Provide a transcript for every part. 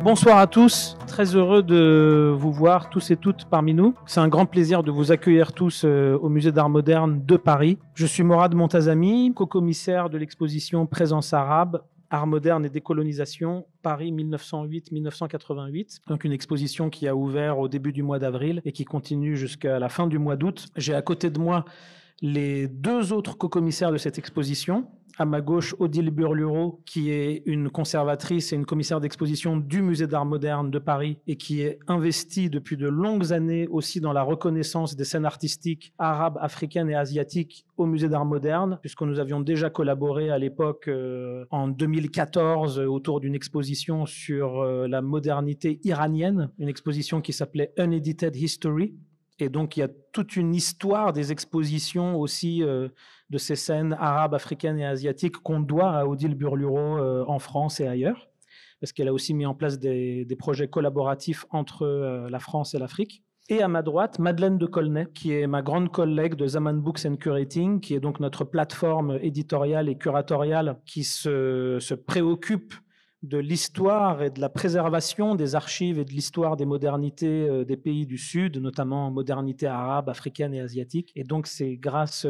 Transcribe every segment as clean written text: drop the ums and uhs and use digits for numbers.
Bonsoir à tous, très heureux de vous voir tous et toutes parmi nous. C'est un grand plaisir de vous accueillir tous au Musée d'Art Moderne de Paris. Je suis Morad Montazami, co-commissaire de l'exposition Présence arabe, Art moderne et décolonisation, Paris 1908-1988. Donc une exposition qui a ouvert au début du mois d'avril et qui continue jusqu'à la fin du mois d'août. J'ai à côté de moi les deux autres co-commissaires de cette exposition. À ma gauche, Odile Burlureau, qui est une conservatrice et une commissaire d'exposition du Musée d'Art moderne de Paris et qui est investie depuis de longues années aussi dans la reconnaissance des scènes artistiques arabes, africaines et asiatiques au Musée d'Art moderne, puisque nous avions déjà collaboré à l'époque en 2014 autour d'une exposition sur la modernité iranienne, une exposition qui s'appelait Unedited History. Et donc, il y a toute une histoire des expositions aussi de ces scènes arabes, africaines et asiatiques qu'on doit à Odile Burlureau en France et ailleurs, parce qu'elle a aussi mis en place des projets collaboratifs entre la France et l'Afrique. Et à ma droite, Madeleine de Colnay, qui est ma grande collègue de Zaman Books and Curating, qui est donc notre plateforme éditoriale et curatoriale qui se préoccupe de l'histoire et de la préservation des archives et de l'histoire des modernités des pays du Sud, notamment modernité arabe, africaine et asiatique. Et donc, c'est grâce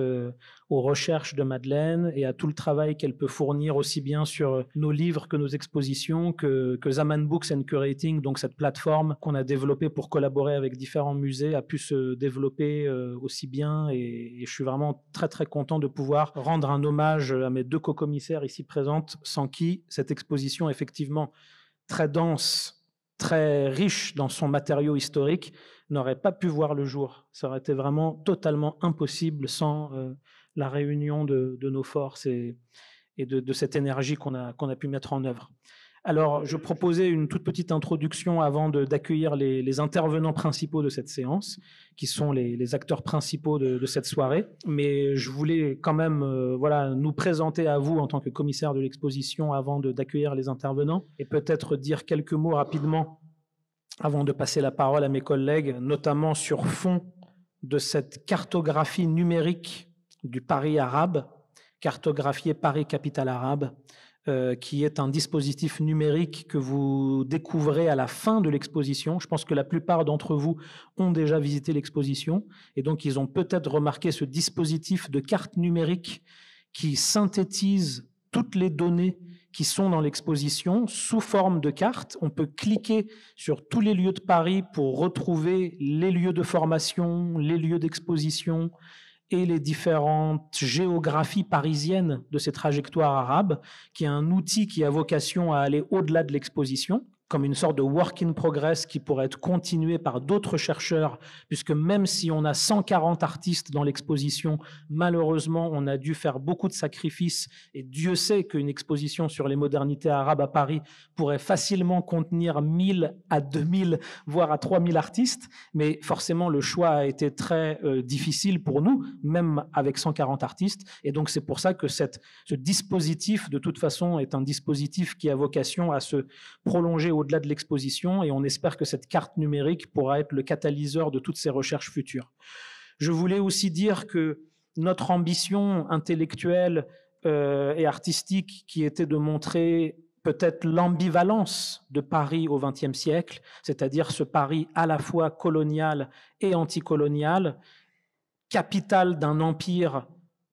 aux recherches de Madeleine et à tout le travail qu'elle peut fournir aussi bien sur nos livres que nos expositions que Zaman Books and Curating, donc cette plateforme qu'on a développée pour collaborer avec différents musées, a pu se développer aussi bien. Et je suis vraiment très, très content de pouvoir rendre un hommage à mes deux co-commissaires ici présentes, sans qui cette exposition effectivement très dense, très riche dans son matériau historique, n'aurait pas pu voir le jour. Ça aurait été vraiment totalement impossible sans la réunion de nos forces et de cette énergie qu'on a pu mettre en œuvre. Alors, je proposais une toute petite introduction avant d'accueillir les intervenants principaux de cette séance, qui sont les acteurs principaux de cette soirée. Mais je voulais quand même nous présenter à vous en tant que commissaire de l'exposition avant d'accueillir les intervenants et peut-être dire quelques mots rapidement avant de passer la parole à mes collègues, notamment sur fond de cette cartographie numérique du Paris arabe, cartographier Paris capitale arabe, qui est un dispositif numérique que vous découvrez à la fin de l'exposition. Je pense que la plupart d'entre vous ont déjà visité l'exposition et donc ils ont peut-être remarqué ce dispositif de carte numérique qui synthétise toutes les données qui sont dans l'exposition sous forme de carte. On peut cliquer sur tous les lieux de Paris pour retrouver les lieux de formation, les lieux d'exposition, et les différentes géographies parisiennes de ces trajectoires arabes, qui est un outil qui a vocation à aller au-delà de l'exposition, comme une sorte de work in progress qui pourrait être continué par d'autres chercheurs, puisque même si on a 140 artistes dans l'exposition, malheureusement, on a dû faire beaucoup de sacrifices, et Dieu sait qu'une exposition sur les modernités arabes à Paris pourrait facilement contenir 1000 à 2000, voire à 3000 artistes, mais forcément, le choix a été très difficile pour nous, même avec 140 artistes, et donc c'est pour ça que ce dispositif, de toute façon, est un dispositif qui a vocation à se prolonger au-delà de l'exposition, et on espère que cette carte numérique pourra être le catalyseur de toutes ces recherches futures. Je voulais aussi dire que notre ambition intellectuelle et artistique, qui était de montrer peut-être l'ambivalence de Paris au XXe siècle, c'est-à-dire ce Paris à la fois colonial et anticolonial, capitale d'un empire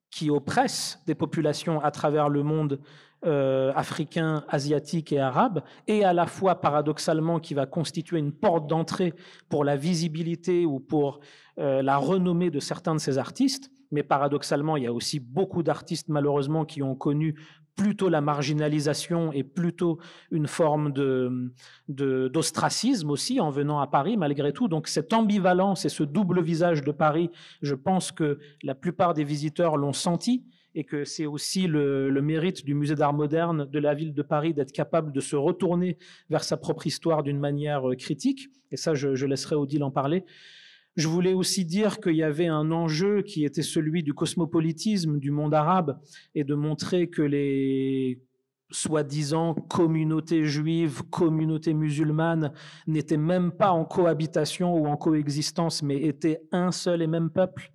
qui oppresse des populations à travers le monde africain, asiatique et arabe, et à la fois, paradoxalement, qui va constituer une porte d'entrée pour la visibilité ou pour la renommée de certains de ces artistes. Mais paradoxalement, il y a aussi beaucoup d'artistes, malheureusement, qui ont connu plutôt la marginalisation et plutôt une forme d'ostracisme aussi en venant à Paris, malgré tout. Donc cette ambivalence et ce double visage de Paris, je pense que la plupart des visiteurs l'ont senti. et que c'est aussi le mérite du musée d'art moderne de la ville de Paris d'être capable de se retourner vers sa propre histoire d'une manière critique. Et ça, je laisserai Odile en parler. Je voulais aussi dire qu'il y avait un enjeu qui était celui du cosmopolitisme du monde arabe et de montrer que les soi-disant communautés juives, communautés musulmanes n'étaient même pas en cohabitation ou en coexistence, mais étaient un seul et même peuple,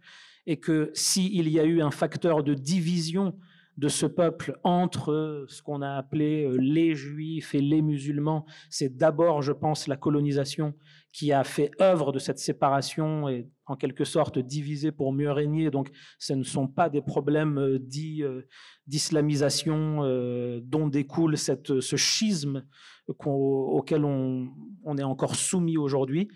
et que s'il y a eu un facteur de division de ce peuple entre ce qu'on a appelé les juifs et les musulmans, c'est d'abord, je pense, la colonisation qui a fait œuvre de cette séparation et en quelque sorte divisé pour mieux régner. Donc ce ne sont pas des problèmes dits d'islamisation dont découle ce schisme auquel on est encore soumis aujourd'hui.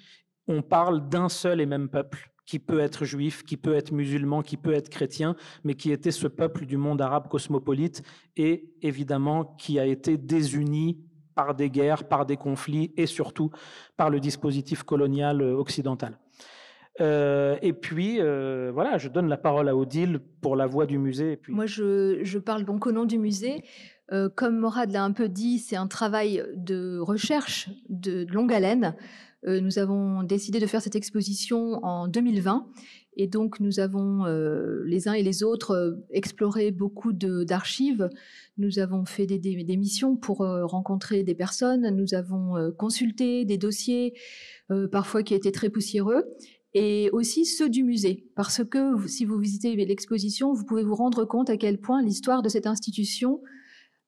On parle d'un seul et même peuple qui peut être juif, qui peut être musulman, qui peut être chrétien, mais qui était ce peuple du monde arabe cosmopolite et évidemment qui a été désuni par des guerres, par des conflits et surtout par le dispositif colonial occidental. Et puis, voilà, je donne la parole à Odile pour la voix du musée. Et puis... Moi, je parle donc au nom du musée. Comme Morad l'a un peu dit, c'est un travail de recherche de longue haleine. Nous avons décidé de faire cette exposition en 2020 et donc nous avons les uns et les autres exploré beaucoup d'archives. Nous avons fait des missions pour rencontrer des personnes. Nous avons consulté des dossiers parfois qui étaient très poussiéreux et aussi ceux du musée, parce que si vous visitez l'exposition, vous pouvez vous rendre compte à quel point l'histoire de cette institution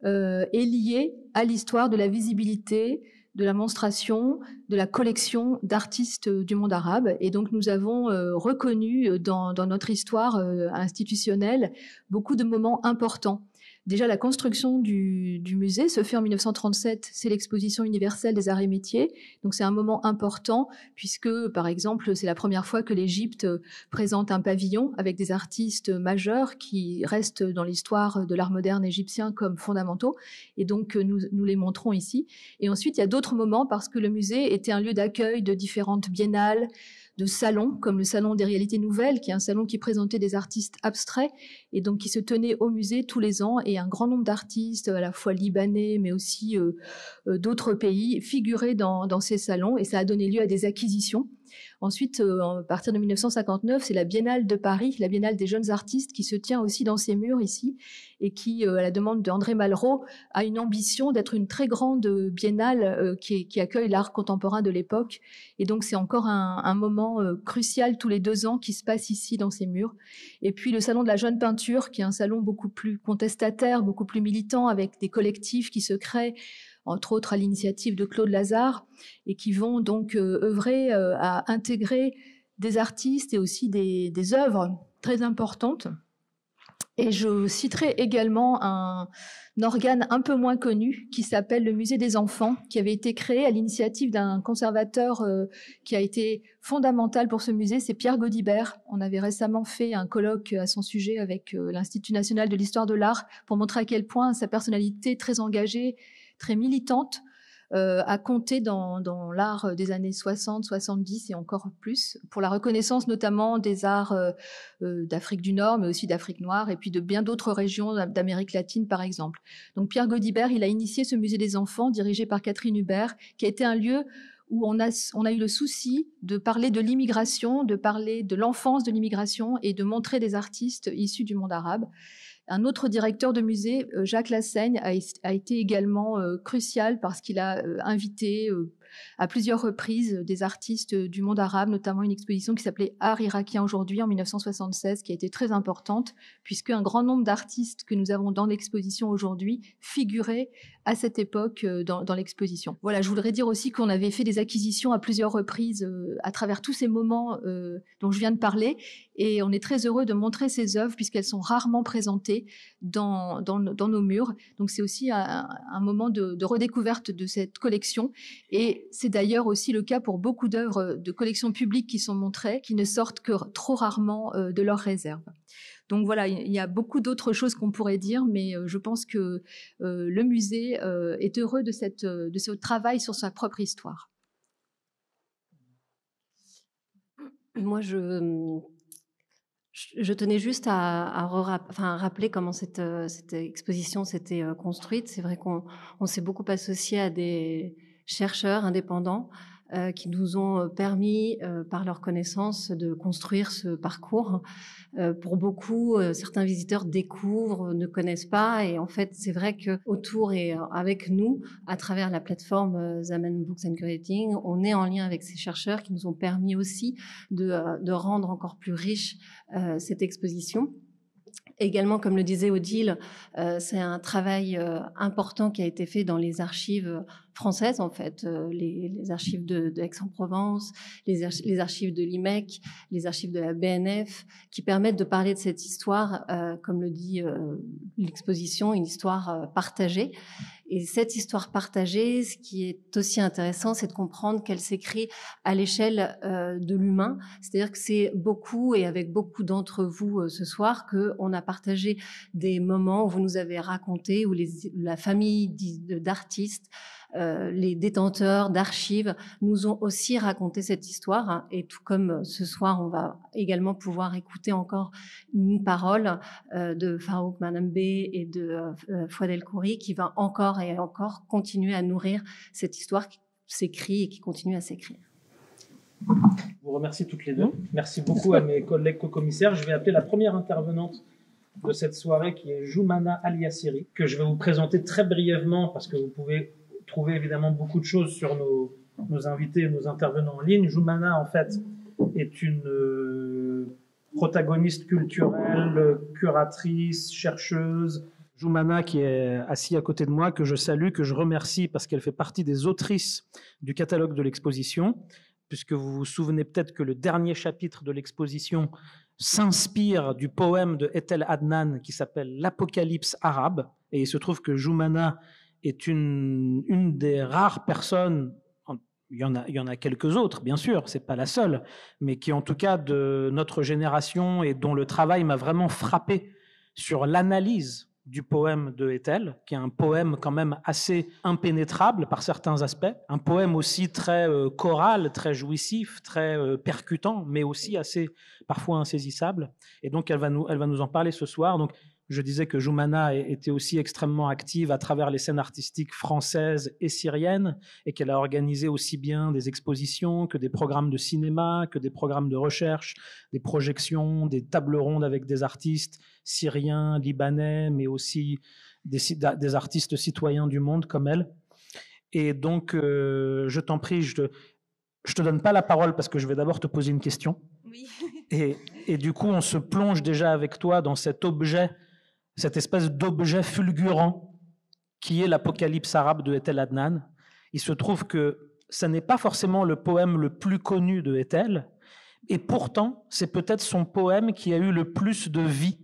est liée à l'histoire de la visibilité, de la monstration, de la collection d'artistes du monde arabe. Et donc nous avons reconnu dans notre histoire institutionnelle beaucoup de moments importants. Déjà, la construction du musée se fait en 1937, c'est l'exposition universelle des arts et métiers, donc c'est un moment important puisque, par exemple, c'est la première fois que l'Égypte présente un pavillon avec des artistes majeurs qui restent dans l'histoire de l'art moderne égyptien comme fondamentaux, et donc nous les montrons ici. Et ensuite, il y a d'autres moments parce que le musée était un lieu d'accueil de différentes biennales, de salons, comme le Salon des réalités nouvelles, qui est un salon qui présentait des artistes abstraits et donc qui se tenait au musée tous les ans, et un grand nombre d'artistes, à la fois libanais, mais aussi d'autres pays, figuraient dans ces salons, et ça a donné lieu à des acquisitions. Ensuite, à partir de 1959, c'est la Biennale de Paris, la Biennale des jeunes artistes, qui se tient aussi dans ces murs ici, et qui, à la demande d'André Malraux, a une ambition d'être une très grande biennale qui accueille l'art contemporain de l'époque. Et donc, c'est encore un moment crucial tous les 2 ans qui se passe ici dans ces murs. Et puis, le Salon de la jeune peinture, qui est un salon beaucoup plus contestataire, beaucoup plus militant, avec des collectifs qui se créent, entre autres à l'initiative de Claude Lazare, et qui vont donc œuvrer à intégrer des artistes et aussi des œuvres très importantes. Et je citerai également un organe un peu moins connu qui s'appelle le Musée des enfants, qui avait été créé à l'initiative d'un conservateur qui a été fondamental pour ce musée, c'est Pierre Gaudibert. On avait récemment fait un colloque à son sujet avec l'Institut national de l'histoire de l'art pour montrer à quel point sa personnalité très engagée, très militante, a compté dans l'art des années 60, 70 et encore plus, pour la reconnaissance notamment des arts d'Afrique du Nord, mais aussi d'Afrique noire, et puis de bien d'autres régions d'Amérique latine, par exemple. Donc Pierre Gaudibert, il a initié ce musée des enfants, dirigé par Catherine Hubert, qui a été un lieu où on a eu le souci de parler de l'immigration, de parler de l'enfance de l'immigration et de montrer des artistes issus du monde arabe. Un autre directeur de musée, Jacques Lassaigne, a été également crucial parce qu'il a invité à plusieurs reprises des artistes du monde arabe, notamment une exposition qui s'appelait Art irakien aujourd'hui en 1976, qui a été très importante, puisque un grand nombre d'artistes que nous avons dans l'exposition aujourd'hui figuraient à cette époque dans l'exposition. Voilà, je voudrais dire aussi qu'on avait fait des acquisitions à plusieurs reprises à travers tous ces moments dont je viens de parler, et on est très heureux de montrer ces œuvres puisqu'elles sont rarement présentées dans nos murs. Donc c'est aussi un moment de redécouverte de cette collection, et c'est d'ailleurs aussi le cas pour beaucoup d'œuvres de collections publiques qui sont montrées, qui ne sortent que trop rarement de leurs réserves. Donc voilà, il y a beaucoup d'autres choses qu'on pourrait dire, mais je pense que le musée est heureux de ce travail sur sa propre histoire. Moi, Je tenais juste à rappeler comment cette exposition s'était construite. C'est vrai qu'on s'est beaucoup associé à des chercheurs indépendants qui nous ont permis, par leur connaissance, de construire ce parcours. Pour beaucoup, certains visiteurs découvrent, ne connaissent pas, et en fait, c'est vrai que autour et avec nous, à travers la plateforme Zaman Books and Curating, on est en lien avec ces chercheurs qui nous ont permis aussi de rendre encore plus riche cette exposition. Également, comme le disait Odile, c'est un travail important qui a été fait dans les archives françaises, en fait, les archives de Aix-en-Provence, les archives de l'IMEC, les archives de la BNF, qui permettent de parler de cette histoire, comme le dit l'exposition, une histoire partagée. Et cette histoire partagée, ce qui est aussi intéressant, c'est de comprendre qu'elle s'écrit à l'échelle de l'humain. C'est-à-dire que c'est beaucoup, et avec beaucoup d'entre vous ce soir, qu'on a partagé des moments où vous nous avez raconté, où la famille d'artistes, les détenteurs d'archives nous ont aussi raconté cette histoire, hein. Et tout comme ce soir, on va également pouvoir écouter encore une parole de Farouk Manambe et de Fouad El Khoury, qui va encore et encore continuer à nourrir cette histoire qui s'écrit et qui continue à s'écrire. Je vous remercie toutes les deux. Merci beaucoup à mes collègues co-commissaires. Je vais appeler la première intervenante de cette soirée, qui est Joumana Aliassiri, que je vais vous présenter très brièvement, parce que vous pouvez trouver évidemment beaucoup de choses sur nos invités et nos intervenants en ligne. Joumana, en fait, est une protagoniste culturelle, curatrice, chercheuse. Joumana, qui est assise à côté de moi, que je salue, que je remercie parce qu'elle fait partie des autrices du catalogue de l'exposition, puisque vous vous souvenez peut-être que le dernier chapitre de l'exposition s'inspire du poème de Etel Adnan qui s'appelle « L'Apocalypse arabe ». Et il se trouve que Joumana est une des rares personnes, il y en a quelques autres, bien sûr, c'est pas la seule, mais qui en tout cas de notre génération et dont le travail m'a vraiment frappé sur l'analyse du poème de Etel, qui est un poème quand même assez impénétrable par certains aspects, un poème aussi très choral, très jouissif, très percutant, mais aussi assez parfois insaisissable. Et donc elle va nous en parler ce soir. Donc je disais que Joumana était aussi extrêmement active à travers les scènes artistiques françaises et syriennes, et qu'elle a organisé aussi bien des expositions que des programmes de cinéma, que des programmes de recherche, des projections, des tables rondes avec des artistes syriens, libanais, mais aussi des artistes citoyens du monde comme elle. Et donc, je t'en prie, je te donne pas la parole parce que je vais d'abord te poser une question. Oui. Et du coup, on se plonge déjà avec toi dans cet objet, cette espèce d'objet fulgurant qui est l'Apocalypse arabe de Etel Adnan. Il se trouve que ce n'est pas forcément le poème le plus connu de Etel, et pourtant, c'est peut-être son poème qui a eu le plus de vie,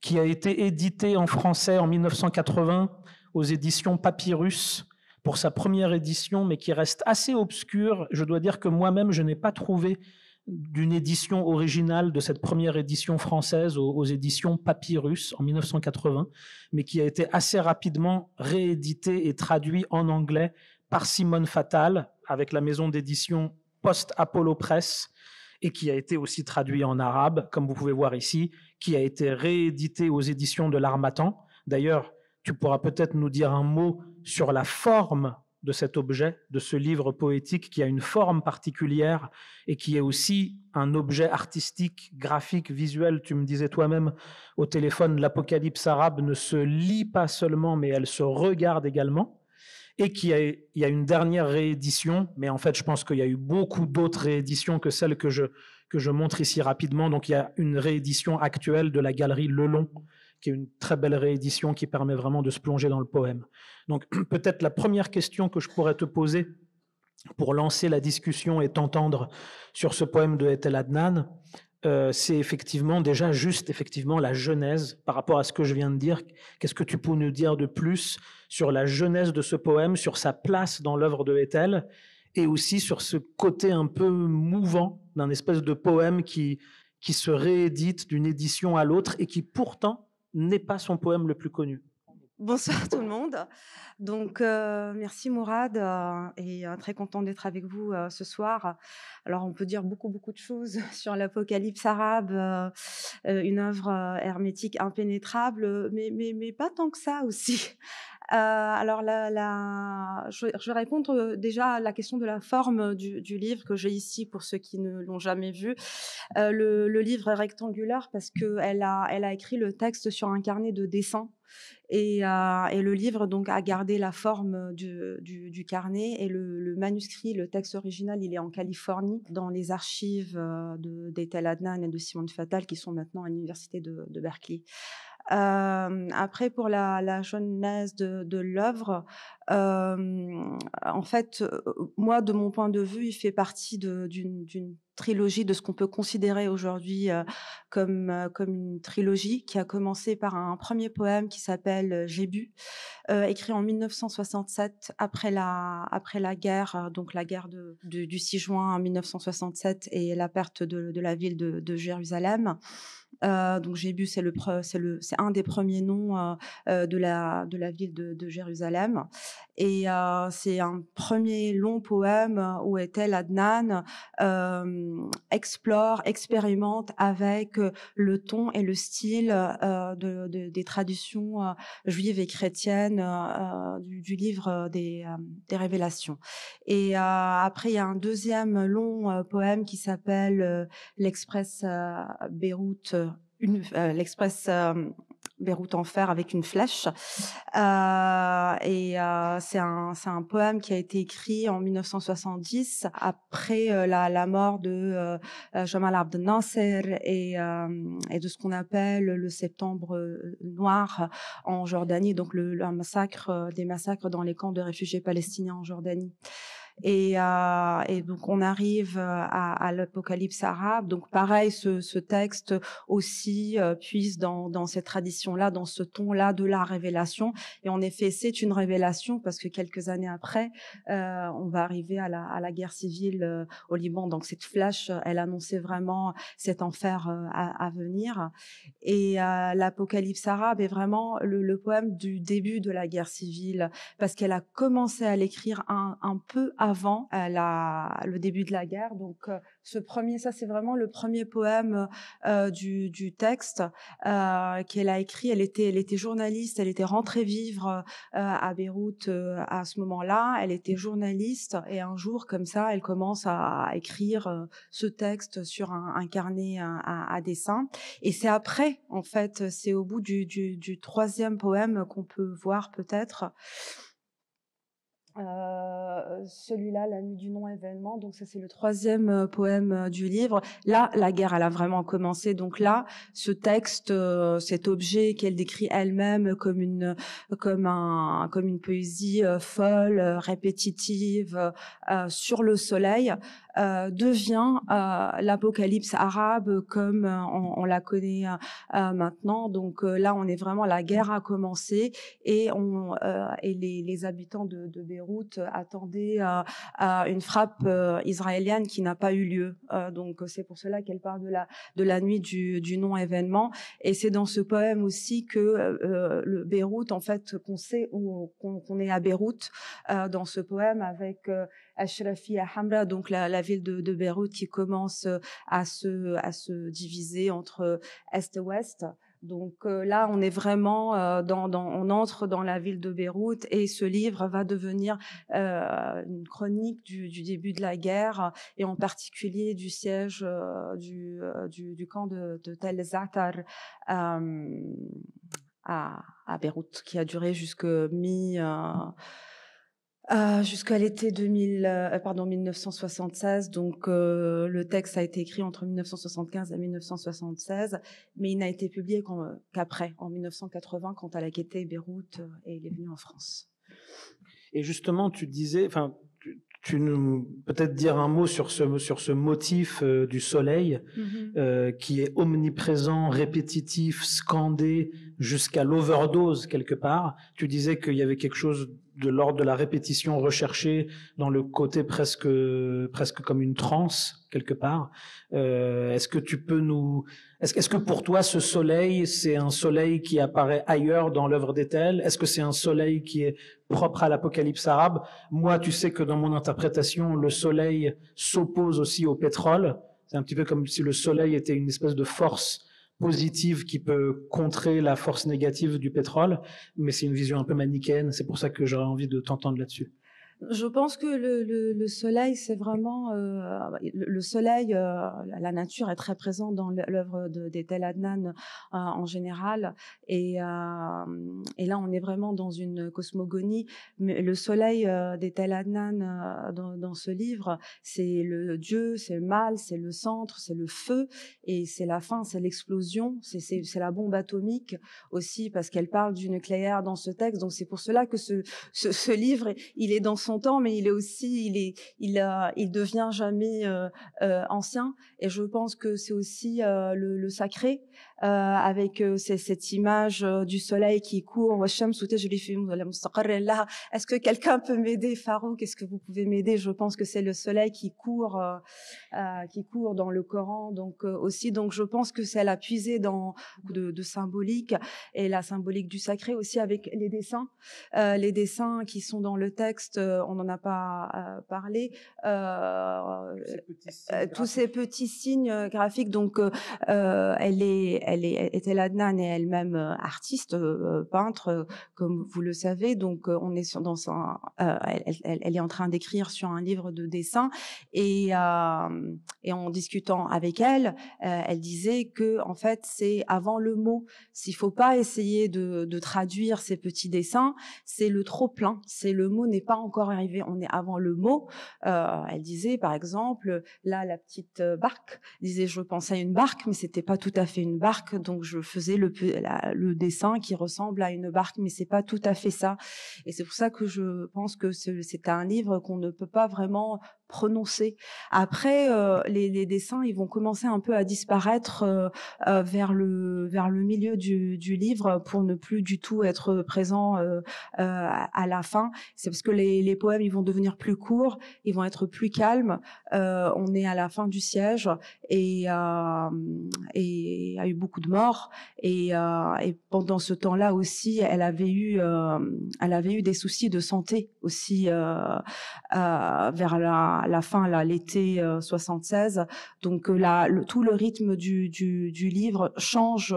qui a été édité en français en 1980 aux éditions Papyrus pour sa première édition, mais qui reste assez obscur. Je dois dire que moi-même, je n'ai pas trouvé d'une édition originale de cette première édition française aux éditions Papyrus en 1980, mais qui a été assez rapidement réédité et traduit en anglais par Simone Fattal avec la maison d'édition Post-Apollo Press, et qui a été aussi traduit en arabe, comme vous pouvez voir ici, qui a été réédité aux éditions de l'Harmattan. D'ailleurs, tu pourras peut-être nous dire un mot sur la forme de cet objet, de ce livre poétique qui a une forme particulière et qui est aussi un objet artistique, graphique, visuel. Tu me disais toi-même au téléphone, l'Apocalypse arabe ne se lit pas seulement, mais elle se regarde également. Et il y a une dernière réédition, mais en fait, je pense qu'il y a eu beaucoup d'autres rééditions que celle que je montre ici rapidement. Donc, il y a une réédition actuelle de la galerie Lelon, qui est une très belle réédition qui permet vraiment de se plonger dans le poème. Donc, peut-être la première question que je pourrais te poser pour lancer la discussion et t'entendre sur ce poème de Etel Adnan, c'est effectivement déjà juste effectivement la genèse par rapport à ce que je viens de dire. Qu'est-ce que tu peux nous dire de plus sur la genèse de ce poème, sur sa place dans l'œuvre de Etel, et aussi sur ce côté un peu mouvant d'un espèce de poème qui se réédite d'une édition à l'autre et qui pourtant n'est pas son poème le plus connu. Bonsoir tout le monde. Donc, merci Mourad, et très contente d'être avec vous ce soir. Alors, on peut dire beaucoup de choses sur l'Apocalypse arabe. une œuvre hermétique impénétrable, mais pas tant que ça aussi. Alors, je vais répondre déjà à la question de la forme du livre que j'ai ici pour ceux qui ne l'ont jamais vu. Le livre est rectangulaire parce qu'elle a écrit le texte sur un carnet de dessin. Et le livre donc a gardé la forme du carnet et le manuscrit, le texte original, il est en Californie dans les archives d'Etel Adnan et de Simone Fattal qui sont maintenant à l'université de Berkeley. Après, pour la genèse de l'œuvre, en fait, moi, de mon point de vue, il fait partie d'une trilogie, de ce qu'on peut considérer aujourd'hui comme une trilogie qui a commencé par un premier poème qui s'appelle J'ai bu, écrit en 1967 après la guerre, donc la guerre du 6 juin 1967 et la perte de la ville de Jérusalem. Donc J'ai bu, c'est un des premiers noms de la ville de Jérusalem. Et c'est un premier long poème où Etel Adnan expérimente avec le ton et le style des traditions juives et chrétiennes du livre des Révélations. Et après, il y a un deuxième long poème qui s'appelle l'Express Beyrouth, l'Express Beyrouth Enfer avec une flèche. C'est un poème qui a été écrit en 1970 après la mort de Jamal Abdel Nasser et de ce qu'on appelle le Septembre noir en Jordanie, donc un massacre, des massacres dans les camps de réfugiés palestiniens en Jordanie. Et donc on arrive à l'Apocalypse arabe. Donc pareil, ce texte aussi puise dans cette tradition-là, dans ce ton-là de la révélation. Et en effet, c'est une révélation parce que quelques années après, on va arriver à la guerre civile au Liban. Donc cette flèche, elle annonçait vraiment cet enfer à venir. Et l'Apocalypse arabe est vraiment le poème du début de la guerre civile parce qu'elle a commencé à l'écrire un peu avant le début de la guerre. Donc ça c'est vraiment le premier poème du texte qu'elle a écrit. Elle était journaliste, elle était rentrée vivre à Beyrouth à ce moment-là. Elle était journaliste et un jour comme ça, elle commence à écrire ce texte sur un carnet à dessin. Et c'est après, en fait, c'est au bout du troisième poème qu'on peut voir peut-être. Celui-là, La nuit du non-événement, donc ça c'est le troisième poème du livre. Là, la guerre, elle a vraiment commencé. Donc là, ce texte, cet objet qu'elle décrit elle-même comme une poésie folle, répétitive, sur le soleil, devient l'Apocalypse arabe comme on la connaît maintenant. Donc là, on est vraiment, la guerre a commencé et les habitants de Beyrouth attendaient une frappe israélienne qui n'a pas eu lieu. Donc c'est pour cela qu'elle parle de la nuit du non-événement. Et c'est dans ce poème aussi que le Beyrouth, en fait, qu'on est à Beyrouth dans ce poème avec Ashrafia Hamra, donc la ville de Beyrouth qui commence à se diviser entre Est et Ouest. Donc là, on est vraiment on entre dans la ville de Beyrouth et ce livre va devenir une chronique du début de la guerre et en particulier du siège du camp de Tel Zatar à Beyrouth qui a duré jusqu'à l'été 1976. Donc le texte a été écrit entre 1975 et 1976, mais il n'a été publié qu'après, en 1980, quand elle a quitté Beyrouth et il est venu en France. Et justement, tu disais, enfin, tu nous peut-être dire un mot sur ce motif du soleil qui est omniprésent, répétitif, scandé jusqu'à l'overdose quelque part. Tu disais qu'il y avait quelque chose de l'ordre de la répétition recherchée dans le côté presque comme une transe quelque part. Est-ce que pour toi ce soleil, c'est un soleil qui apparaît ailleurs dans l'œuvre d'Etel? Est-ce que c'est un soleil qui est propre à l'Apocalypse arabe? Moi, tu sais que dans mon interprétation, le soleil s'oppose aussi au pétrole. C'est un petit peu comme si le soleil était une espèce de force positive qui peut contrer la force négative du pétrole, mais c'est une vision un peu manichéenne. C'est pour ça que j'aurais envie de t'entendre là-dessus. Je pense que le soleil, c'est vraiment le soleil. La nature est très présente dans l'œuvre d'Etel Adnan en général, et là, on est vraiment dans une cosmogonie. Mais le soleil d'Etel Adnan dans ce livre, c'est le Dieu, c'est le mal, c'est le centre, c'est le feu, et c'est la fin, c'est l'explosion, c'est la bombe atomique aussi, parce qu'elle parle du nucléaire dans ce texte. Donc c'est pour cela que ce livre, il est dans son temps, mais il est aussi, il devient jamais ancien. Et je pense que c'est aussi le sacré, avec cette image du soleil qui court. Est-ce que quelqu'un peut m'aider, Farouk? Est-ce que vous pouvez m'aider? Je pense que c'est le soleil qui court dans le Coran. Donc aussi, donc je pense que c'est la puiser dans de symbolique, et la symbolique du sacré aussi avec les dessins qui sont dans le texte. On n'en a pas parlé. Tous ces petits signes graphiques. Donc Etel Adnan est elle-même artiste, peintre, comme vous le savez. Donc on est elle est en train d'écrire sur un livre de dessin, et en discutant avec elle, elle disait que en fait c'est avant le mot. S'il faut pas essayer de traduire ces petits dessins, c'est le trop plein. C'est le mot n'est pas encore arrivé. On est avant le mot. Elle disait par exemple, là la petite barque, disait je pensais à une barque, mais c'était pas tout à fait une barque, donc je faisais le dessin qui ressemble à une barque, mais c'est pas tout à fait ça. Et c'est pour ça que je pense que c'est un livre qu'on ne peut pas vraiment prononcer. Après, les dessins, ils vont commencer un peu à disparaître vers le milieu du livre, pour ne plus du tout être présents à la fin. C'est parce que les poèmes, ils vont devenir plus courts, ils vont être plus calmes. On est à la fin du siège, et il y a eu beaucoup de morts, et pendant ce temps-là aussi, elle avait eu des soucis de santé aussi vers la fin, là, l'été 76. Donc tout le rythme du livre change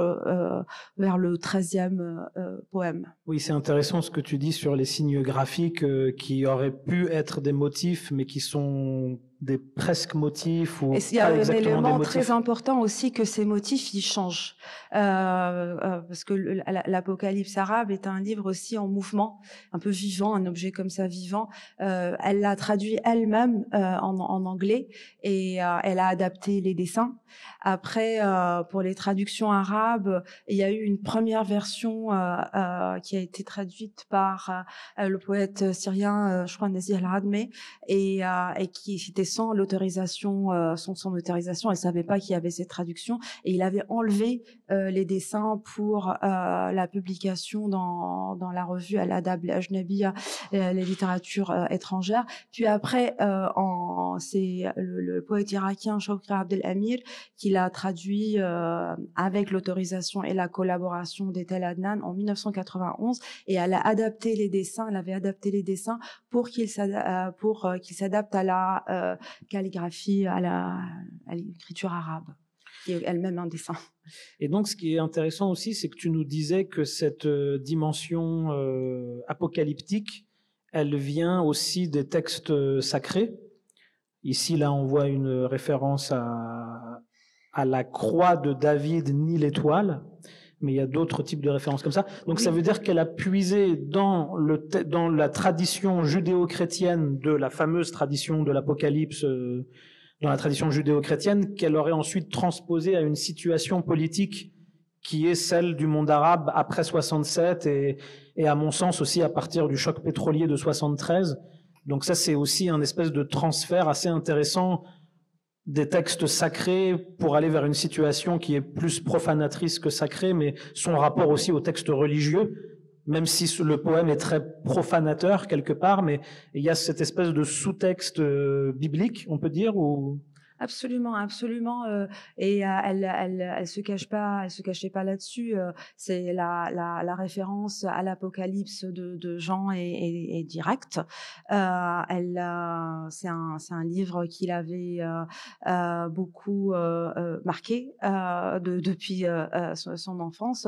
vers le 13e poème. Oui, c'est intéressant ce que tu dis sur les signes graphiques qui auraient pu être des motifs, mais qui sont des presque motifs, ou et il y a un élément très important aussi, que ces motifs ils changent, parce que l'Apocalypse arabe est un livre aussi en mouvement, un peu vivant, un objet comme ça vivant. Elle l'a traduit elle-même en anglais, et elle a adapté les dessins. Après, pour les traductions arabes, il y a eu une première version qui a été traduite par le poète syrien, je crois, Nazih al-Radmeh, et qui était sans l'autorisation, son autorisation. Elle savait pas qu'il y avait cette traduction, et il avait enlevé les dessins pour la publication dans la revue Al-Adab al-Ajnabiyya, les littératures étrangères. Puis après, c'est le poète irakien Shawki Abdel-Amir qui l'a traduit avec l'autorisation et la collaboration d'Etel Adnan en 1991, et elle a adapté les dessins. Elle avait adapté les dessins pour qu'ils s'adaptent à la calligraphie, à l'écriture arabe, qui est elle-même un dessin. Et donc, ce qui est intéressant aussi, c'est que tu nous disais que cette dimension apocalyptique, elle vient aussi des textes sacrés. Ici, là, on voit une référence à la croix de David ni l'étoile, mais il y a d'autres types de références comme ça. Donc oui. Ça veut dire qu'elle a puisé dans la tradition judéo-chrétienne, de la fameuse tradition de l'Apocalypse, dans la tradition judéo-chrétienne, qu'elle aurait ensuite transposée à une situation politique qui est celle du monde arabe après 67, et à mon sens aussi à partir du choc pétrolier de 73. Donc ça, c'est aussi un espèce de transfert assez intéressant des textes sacrés pour aller vers une situation qui est plus profanatrice que sacrée, mais son rapport aussi aux textes religieux, même si le poème est très profanateur quelque part, mais il y a cette espèce de sous-texte biblique, on peut dire, ou... Absolument, absolument. Et elle se cachait pas là-dessus. C'est la référence à l'Apocalypse de Jean est directe. C'est un livre qui l'avait beaucoup marqué depuis son enfance.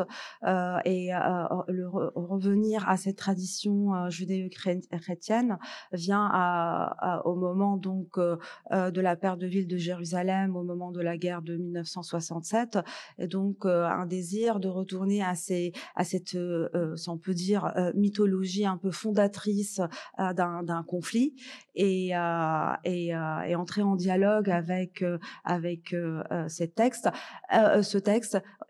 Revenir à cette tradition judéo-chrétienne vient au moment donc de la perte de ville de Jérusalem au moment de la guerre de 1967, et donc un désir de retourner à cette, si on peut dire, mythologie un peu fondatrice d'un conflit, et entrer en dialogue avec ce texte.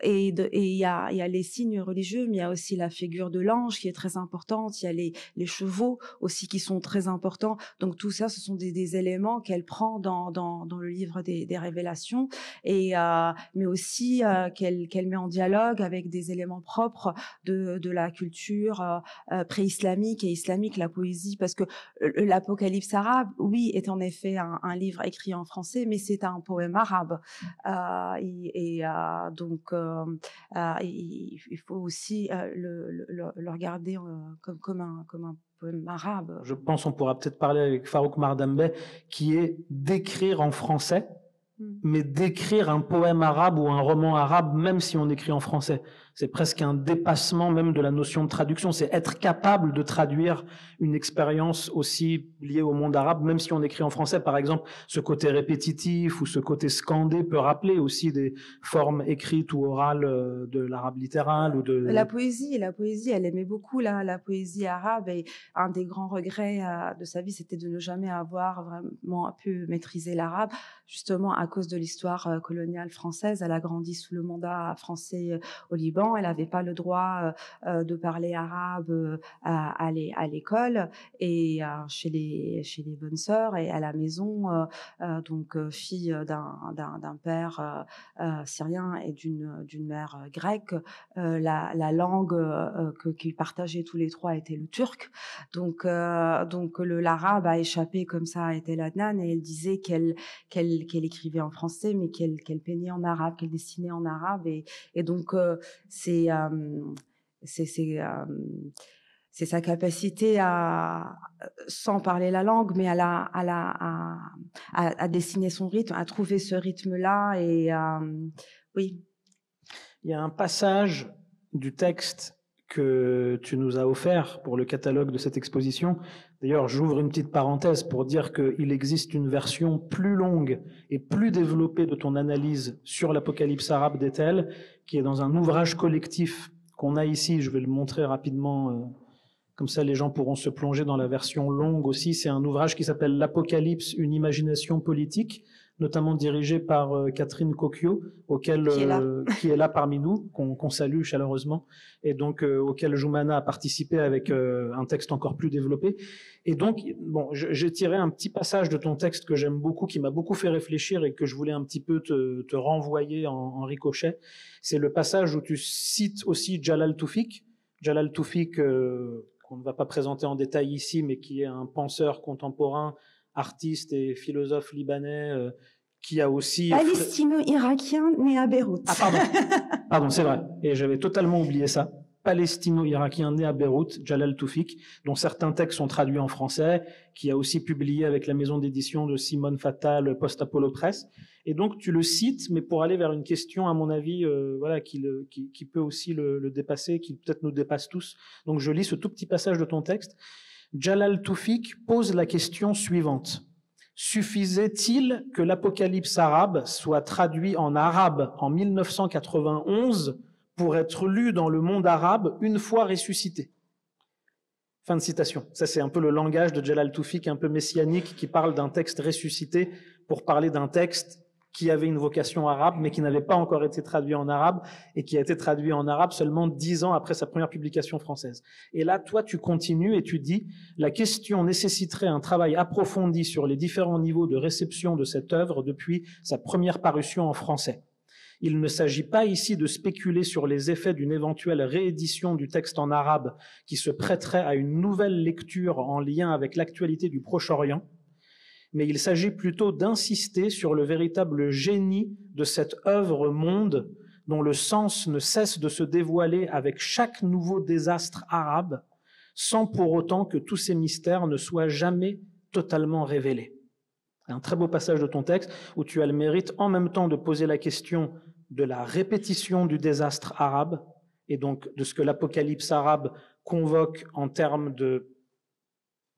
Et il y a les signes religieux, mais il y a aussi la figure de l'ange qui est très importante. Il y a les chevaux aussi qui sont très importants. Donc tout ça, ce sont des éléments qu'elle prend dans le livre des révélations, mais aussi qu'elle met en dialogue avec des éléments propres de la culture pré-islamique et islamique, la poésie, parce que l'Apocalypse arabe, oui, est en effet un livre écrit en français, mais c'est un poème arabe. Donc il faut aussi le regarder comme un poème arabe. Je pense on pourra peut-être parler avec Farouk Mardambe, qui est d'écrire en français, mais d'écrire un poème arabe ou un roman arabe, même si on écrit en français. C'est presque un dépassement même de la notion de traduction. C'est être capable de traduire une expérience aussi liée au monde arabe, même si on écrit en français. Par exemple, ce côté répétitif ou ce côté scandé peut rappeler aussi des formes écrites ou orales de l'arabe littéral ou de... La poésie, elle aimait beaucoup la poésie arabe, et un des grands regrets de sa vie, c'était de ne jamais avoir vraiment pu maîtriser l'arabe, justement à cause de l'histoire coloniale française. Elle a grandi sous le mandat français au Liban. Elle n'avait pas le droit de parler arabe à l'école et chez les bonnes sœurs et à la maison. Donc fille d'un père syrien et d'une mère grecque, la langue qu'ils partageaient tous les trois était le turc. Donc l'arabe a échappé comme ça à Etel Adnan, et elle disait qu'elle écrivait en français, mais qu'elle peignait en arabe, qu'elle dessinait en arabe, et donc c'est sa capacité à, sans parler la langue, mais à dessiner son rythme, à trouver ce rythme-là, et oui. Il y a un passage du texte que tu nous as offert pour le catalogue de cette exposition. D'ailleurs, j'ouvre une petite parenthèse pour dire qu'il existe une version plus longue et plus développée de ton analyse sur l'Apocalypse arabe d'Etel, qui est dans un ouvrage collectif qu'on a ici. Je vais le montrer rapidement, comme ça les gens pourront se plonger dans la version longue aussi. C'est un ouvrage qui s'appelle L'Apocalypse, une imagination politique, notamment dirigé par Catherine Cocchio, qui est là parmi nous, qu'on salue chaleureusement, et donc auquel Joumana a participé avec un texte encore plus développé. Et donc, bon, j'ai tiré un petit passage de ton texte que j'aime beaucoup, qui m'a beaucoup fait réfléchir et que je voulais un petit peu te renvoyer en ricochet. C'est le passage où tu cites aussi Jalal Toufik. Jalal Toufik, qu'on ne va pas présenter en détail ici, mais qui est un penseur contemporain, artiste et philosophe libanais, qui a aussi... Palestino-irakien né à Beyrouth. Ah pardon, c'est vrai. Et j'avais totalement oublié ça. Palestino-irakien né à Beyrouth, Jalal Toufik, dont certains textes sont traduits en français, qui a aussi publié avec la maison d'édition de Simone Fattal, Post-Apollo Press. Et donc tu le cites, mais pour aller vers une question, à mon avis, voilà, qui peut aussi le dépasser, qui peut-être nous dépasse tous. Donc je lis ce tout petit passage de ton texte. Jalal Toufik pose la question suivante. Suffisait-il que l'Apocalypse arabe soit traduit en arabe en 1991 pour être lu dans le monde arabe une fois ressuscité? Fin de citation. Ça, c'est un peu le langage de Jalal Toufik, un peu messianique, qui parle d'un texte ressuscité pour parler d'un texte qui avait une vocation arabe, mais qui n'avait pas encore été traduit en arabe, et qui a été traduit en arabe seulement 10 ans après sa première publication française. Et là, toi, tu continues et tu dis, la question nécessiterait un travail approfondi sur les différents niveaux de réception de cette œuvre depuis sa première parution en français. Il ne s'agit pas ici de spéculer sur les effets d'une éventuelle réédition du texte en arabe qui se prêterait à une nouvelle lecture en lien avec l'actualité du Proche-Orient, mais il s'agit plutôt d'insister sur le véritable génie de cette œuvre-monde dont le sens ne cesse de se dévoiler avec chaque nouveau désastre arabe, sans pour autant que tous ces mystères ne soient jamais totalement révélés. Un très beau passage de ton texte où tu as le mérite en même temps de poser la question de la répétition du désastre arabe et donc de ce que l'apocalypse arabe convoque en termes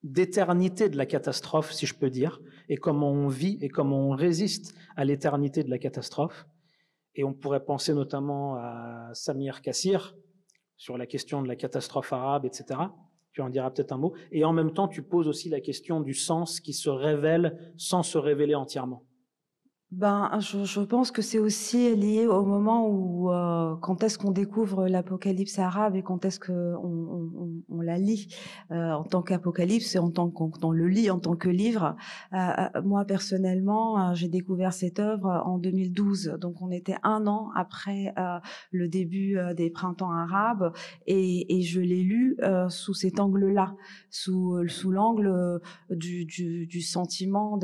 d'éternité de la catastrophe, si je peux dire, et comment on vit et comment on résiste à l'éternité de la catastrophe. Et on pourrait penser notamment à Samir Kassir sur la question de la catastrophe arabe, etc. Tu en diras peut-être un mot. Et en même temps, tu poses aussi la question du sens qui se révèle sans se révéler entièrement. Je pense que c'est aussi lié au moment où, quand est-ce qu'on découvre l'apocalypse arabe et quand est-ce qu'on la lit en tant qu'apocalypse et en tant qu'on le lit en tant que livre. Moi, personnellement, j'ai découvert cette œuvre en 2012. Donc, on était 1 an après le début des printemps arabes et je l'ai lu sous cet angle-là, sous l'angle du sentiment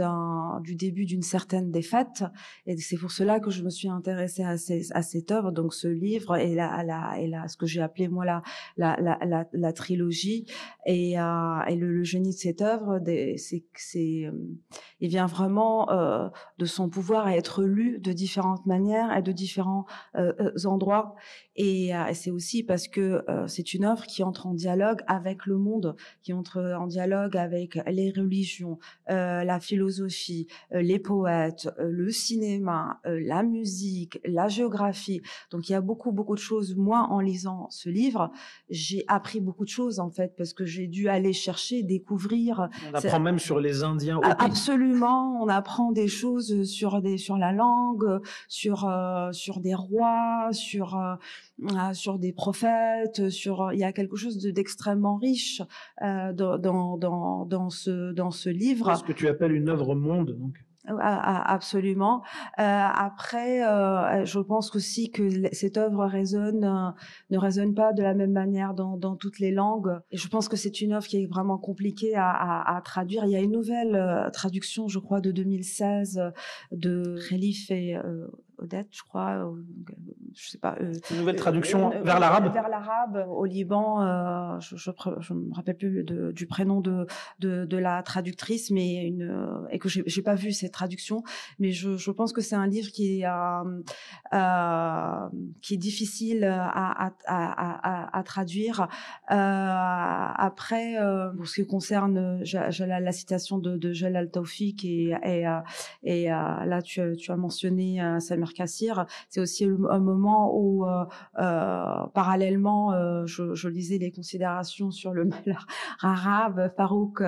du début d'une certaine défaite. Et c'est pour cela que je me suis intéressée à cette œuvre, donc ce livre et ce que j'ai appelé moi la trilogie et le génie de cette œuvre, il vient vraiment de son pouvoir à être lu de différentes manières et de différents endroits. Et c'est aussi parce que c'est une œuvre qui entre en dialogue avec le monde, qui entre en dialogue avec les religions, la philosophie, les poètes, le cinéma, la musique, la géographie. Donc il y a beaucoup de choses. Moi, en lisant ce livre, j'ai appris beaucoup de choses en fait, parce que j'ai dû aller chercher, découvrir. On apprend même sur les Indiens. Absolument, on apprend des choses sur la langue, sur des rois, sur des prophètes, il y a quelque chose d'extrêmement riche dans ce livre. Ce que tu appelles une œuvre monde, donc. Absolument. Après, je pense aussi que cette œuvre ne résonne pas de la même manière dans toutes les langues. Et je pense que c'est une œuvre qui est vraiment compliquée à traduire. Il y a une nouvelle traduction, je crois, de 2016 de Khelif et Odette, je crois, je sais pas. Une nouvelle traduction vers l'arabe. Vers l'arabe, au Liban. Je me rappelle plus du prénom de la traductrice, mais et que j'ai pas vu cette traduction, mais je pense que c'est un livre qui est difficile à traduire. Après, pour ce qui concerne la citation de Jalal Taoufik et là tu as mentionné Samir Kassir, c'est aussi un moment où parallèlement je lisais les considérations sur le malheur arabe. Farouk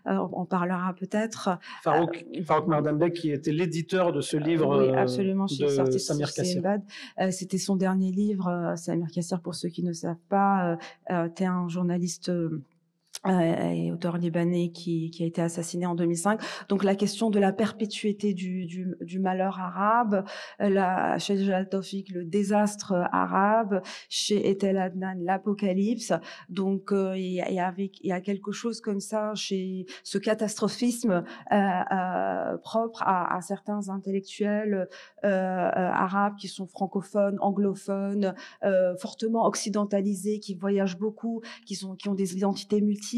en parlera peut-être. Farouk Mardambek, qui était l'éditeur de ce livre. Oui, absolument, de Samir Kassir. C'était son dernier livre. Samir Kassir, pour ceux qui ne savent pas, était un journaliste et auteur libanais qui a été assassiné en 2005. Donc la question de la perpétuité du malheur arabe, chez Jalal Taoufik, le désastre arabe, chez Etel Adnan, l'apocalypse. Donc il y a quelque chose comme ça chez ce catastrophisme propre à certains intellectuels arabes qui sont francophones, anglophones, fortement occidentalisés, qui voyagent beaucoup, qui ont des identités multiples.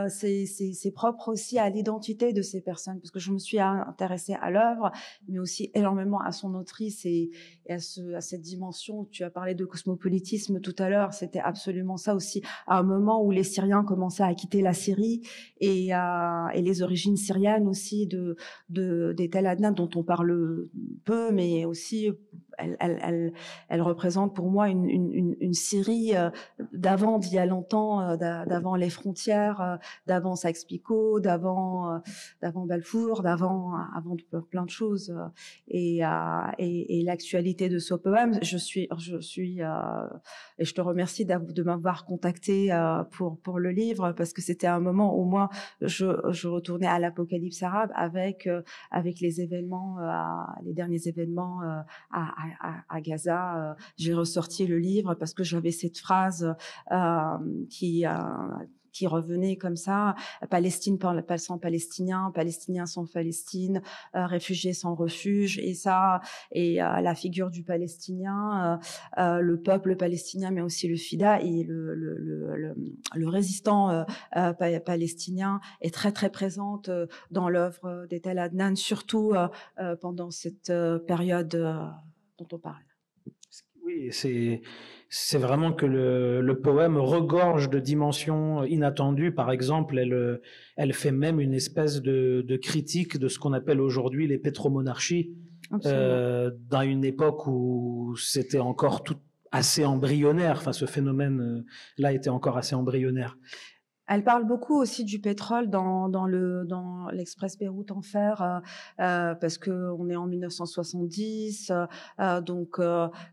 C'est propre aussi à l'identité de ces personnes, parce que je me suis intéressée à l'œuvre, mais aussi énormément à son autrice et à cette dimension. Tu as parlé de cosmopolitisme tout à l'heure, c'était absolument ça aussi, à un moment où les Syriens commençaient à quitter la Syrie et les origines syriennes aussi des Tel Adnan, dont on parle peu, mais aussi elle représente pour moi une Syrie d'il y a longtemps, d'avant les frontières, d'avant Sykes-Picot, d'avant Balfour, avant plein de choses. Et l'actualité de ce poème, je suis et je te remercie de m'avoir contacté pour le livre, parce que c'était un moment où moi je retournais à l'apocalypse arabe avec les événements, les derniers événements à Gaza. J'ai ressorti le livre parce que j'avais cette phrase qui qui revenait comme ça, Palestine sans Palestiniens, Palestiniens sans Palestine, réfugiés sans refuge, et ça, et la figure du Palestinien, le peuple palestinien, mais aussi le FIDA et le résistant palestinien est très très présente dans l'œuvre d'Etel Adnan, surtout pendant cette période dont on parle. Oui, c'est vraiment que le poème regorge de dimensions inattendues. Par exemple, elle fait même une espèce de critique de ce qu'on appelle aujourd'hui les pétromonarchies, dans une époque où c'était encore tout assez embryonnaire. Enfin, ce phénomène-là était encore assez embryonnaire. Elle parle beaucoup aussi du pétrole dans l'Express Beyrouth-Enfer, parce que on est en 1970, donc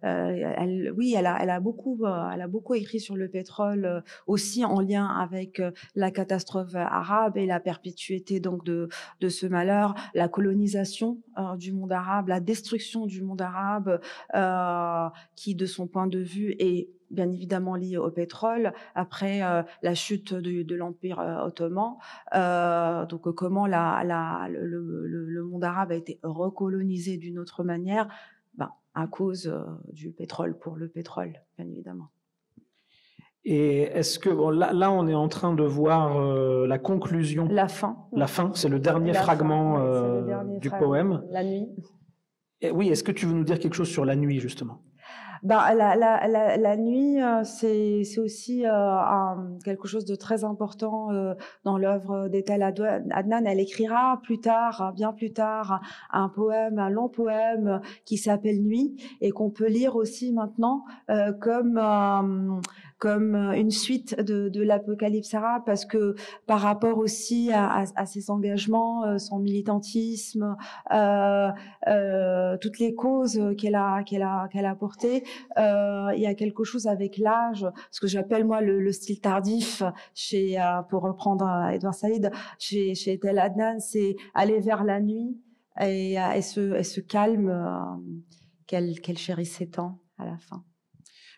elle a beaucoup écrit sur le pétrole, aussi en lien avec la catastrophe arabe et la perpétuité donc de ce malheur, la colonisation du monde arabe, la destruction du monde arabe, qui de son point de vue est bien évidemment lié au pétrole, après la chute de l'Empire ottoman. Donc comment le monde arabe a été recolonisé d'une autre manière, à cause du pétrole, pour le pétrole, bien évidemment. Et est-ce que là on est en train de voir la conclusion, la fin, c'est le dernier fragment du poème, la nuit. Et oui, est-ce que tu veux nous dire quelque chose sur la nuit justement? La nuit, c'est aussi quelque chose de très important dans l'œuvre d'Etel Adnan. Elle écrira plus tard, bien plus tard, un long poème qui s'appelle Nuit, et qu'on peut lire aussi maintenant comme une suite de l'Apocalypse arabe, parce que par rapport aussi à ses engagements, son militantisme, toutes les causes qu'elle a portées, il y a quelque chose avec l'âge, ce que j'appelle moi le style tardif, pour reprendre Edouard Saïd, chez Etel Adnan, c'est aller vers la nuit et ce calme qu'elle chérissait tant à la fin.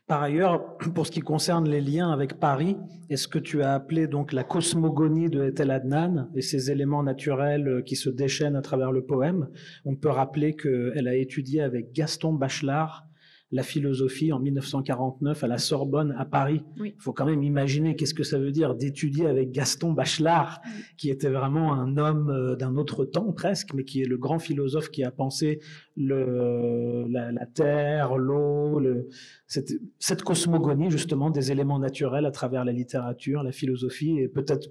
Par ailleurs, pour ce qui concerne les liens avec Paris, est-ce que tu as appelé donc la cosmogonie de Etel Adnan et ces éléments naturels qui se déchaînent à travers le poème? On peut rappeler qu'elle a étudié avec Gaston Bachelard la philosophie en 1949 à la Sorbonne à Paris. Oui. Il faut quand même imaginer qu'est-ce que ça veut dire d'étudier avec Gaston Bachelard, qui était vraiment un homme d'un autre temps presque, mais qui est le grand philosophe qui a pensé la terre, l'eau, cette cosmogonie justement des éléments naturels à travers la littérature, la philosophie, et peut-être,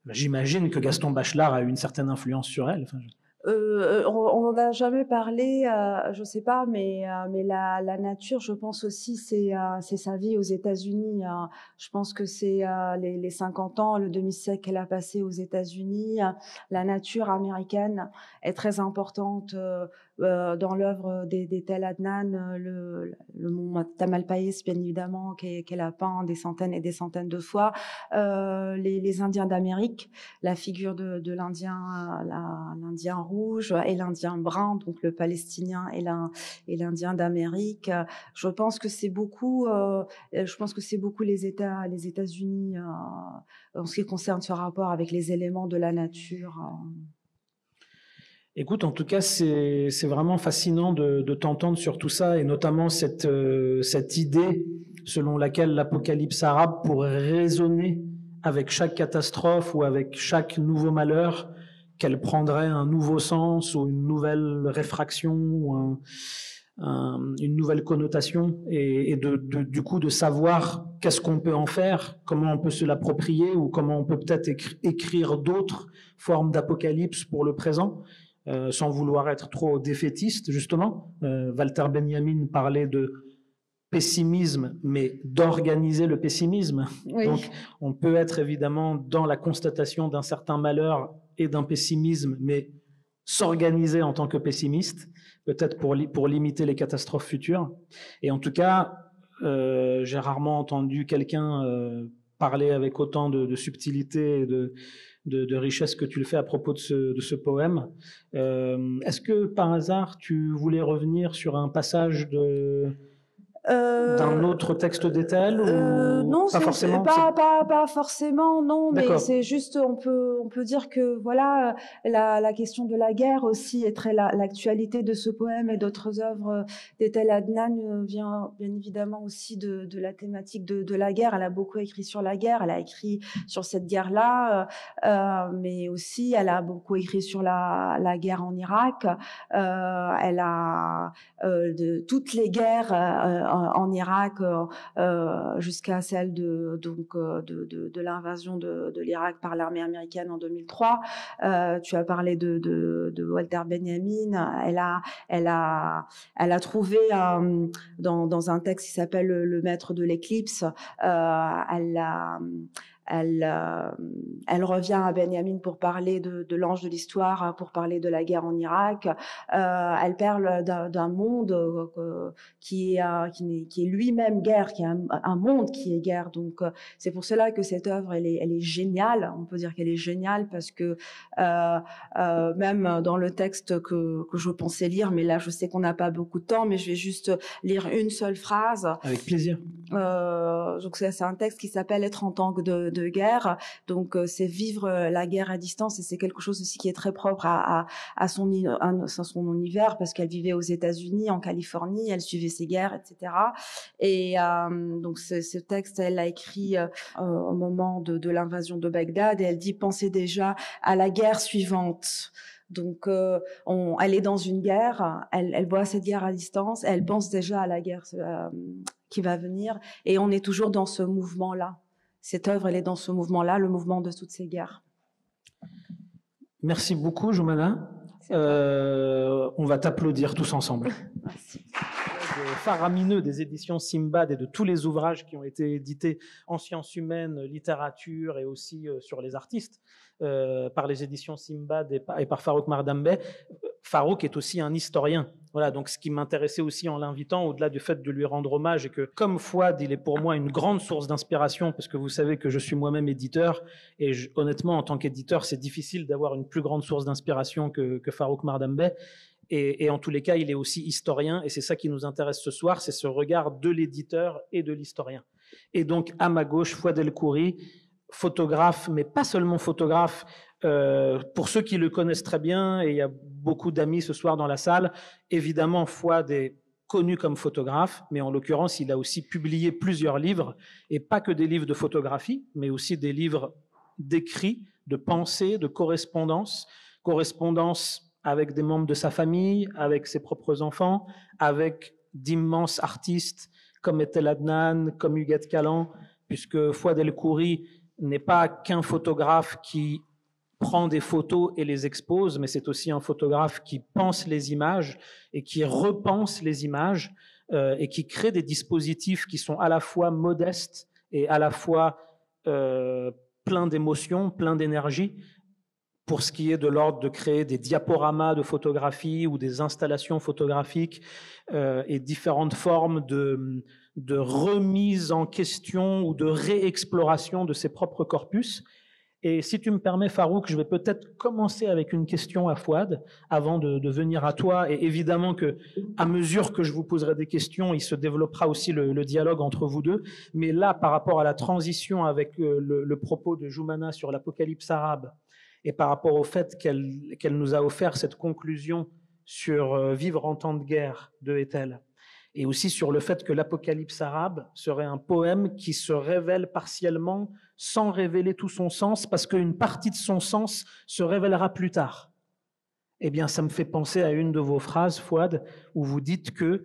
j'imagine que Gaston Bachelard a eu une certaine influence sur elle. On n'en a jamais parlé, je sais pas, mais la nature, je pense aussi, c'est sa vie aux États-Unis. Je pense que c'est les 50 ans, le demi-siècle qu'elle a passé aux États-Unis. La nature américaine est très importante dans l'œuvre d'Etel Adnan. Le mont Tamalpais, bien évidemment, qu'elle a peint des centaines et des centaines de fois. Les Indiens d'Amérique, la figure de l'Indien rouge et l'Indien brun, donc le Palestinien et l'Indien d'Amérique. Je pense que c'est beaucoup les États-Unis en ce qui concerne ce rapport avec les éléments de la nature. Écoute, en tout cas, c'est vraiment fascinant de t'entendre sur tout ça, et notamment cette idée selon laquelle l'apocalypse arabe pourrait résonner avec chaque catastrophe ou avec chaque nouveau malheur, qu'elle prendrait un nouveau sens ou une nouvelle réfraction ou une nouvelle connotation, et du coup de savoir qu'est-ce qu'on peut en faire, comment on peut se l'approprier, ou comment on peut peut-être écrire d'autres formes d'apocalypse pour le présent. Sans vouloir être trop défaitiste, justement. Walter Benjamin parlait de pessimisme, mais d'organiser le pessimisme. Oui. Donc, on peut être évidemment dans la constatation d'un certain malheur et d'un pessimisme, mais s'organiser en tant que pessimiste, peut-être pour limiter les catastrophes futures. Et en tout cas, j'ai rarement entendu quelqu'un parler avec autant de subtilité et de richesse que tu le fais à propos de ce poème. Est-ce que par hasard tu voulais revenir sur un passage d'un autre texte d'Ethel ou non, pas forcément? Pas forcément, non, mais c'est juste, on peut dire que voilà, la question de la guerre aussi est très l'actualité de ce poème et d'autres œuvres d'Ethel Adnan vient bien évidemment aussi de la thématique de la guerre. Elle a beaucoup écrit sur la guerre, elle a écrit sur cette guerre-là, mais aussi elle a beaucoup écrit sur la guerre en Irak. Elle a de toutes les guerres en Irak jusqu'à celle de l'invasion de l'Irak par l'armée américaine en 2003. Tu as parlé de Walter Benjamin. Elle a trouvé dans un texte qui s'appelle Le Maître de l'éclipse. Elle revient à Benjamin pour parler de l'ange de l'histoire, pour parler de la guerre en Irak. Elle parle d'un monde qui est lui-même guerre, qui est un monde qui est guerre. Donc c'est pour cela que cette œuvre elle est géniale. On peut dire qu'elle est géniale parce que même dans le texte que je pensais lire, mais là je sais qu'on n'a pas beaucoup de temps, mais je vais juste lire une seule phrase. Avec plaisir. Donc c'est un texte qui s'appelle Être en temps de guerre. Donc c'est vivre la guerre à distance, et c'est quelque chose aussi qui est très propre à son univers, parce qu'elle vivait aux États-Unis, en Californie, elle suivait ces guerres, etc. Et donc ce texte, elle l'a écrit au moment de l'invasion de Bagdad, et elle dit: pensez déjà à la guerre suivante. Donc, elle est dans une guerre, elle voit cette guerre à distance, elle pense déjà à la guerre qui va venir, et on est toujours dans ce mouvement-là. Cette œuvre, elle est dans ce mouvement-là, le mouvement de toutes ces guerres. Merci beaucoup, Joumana. On va t'applaudir tous ensemble. Merci. Faramineux des éditions Simbad et de tous les ouvrages qui ont été édités en sciences humaines, littérature et aussi sur les artistes par les éditions Simbad et par Farouk Mardambeh. Farouk est aussi un historien. Voilà, donc ce qui m'intéressait aussi en l'invitant, au-delà du fait de lui rendre hommage, et que comme Fouad, il est pour moi une grande source d'inspiration, parce que vous savez que je suis moi-même éditeur, et honnêtement, en tant qu'éditeur, c'est difficile d'avoir une plus grande source d'inspiration que Farouk Mardambeh. Et en tous les cas, il est aussi historien, et c'est ça qui nous intéresse ce soir, c'est ce regard de l'éditeur et de l'historien. Et donc, à ma gauche, Fouad El Khoury, photographe, mais pas seulement photographe. Pour ceux qui le connaissent très bien, et il y a beaucoup d'amis ce soir dans la salle, évidemment, Fouad est connu comme photographe, mais en l'occurrence, il a aussi publié plusieurs livres, et pas que des livres de photographie, mais aussi des livres d'écrits, de pensée, de correspondance avec des membres de sa famille, avec ses propres enfants, avec d'immenses artistes comme Ethel Adnan, comme Huguette Callan, puisque Fouad El Khoury n'est pas qu'un photographe qui prend des photos et les expose, mais c'est aussi un photographe qui pense les images et qui repense les images et qui crée des dispositifs qui sont à la fois modestes et à la fois pleins d'émotions, pleins d'énergie, pour ce qui est de l'ordre de créer des diaporamas de photographie ou des installations photographiques et différentes formes de remise en question ou de réexploration de ses propres corpus. Et si tu me permets, Farouk, je vais peut-être commencer avec une question à Fouad avant de venir à toi. Et évidemment que, à mesure que je vous poserai des questions, il se développera aussi le dialogue entre vous deux. Mais là, par rapport à la transition avec le propos de Joumana sur l'apocalypse arabe, et par rapport au fait qu'elle nous a offert cette conclusion sur Vivre en temps de guerre de Ethel, et aussi sur le fait que l'Apocalypse arabe serait un poème qui se révèle partiellement sans révéler tout son sens, parce qu'une partie de son sens se révélera plus tard. Eh bien, ça me fait penser à une de vos phrases, Fouad, où vous dites que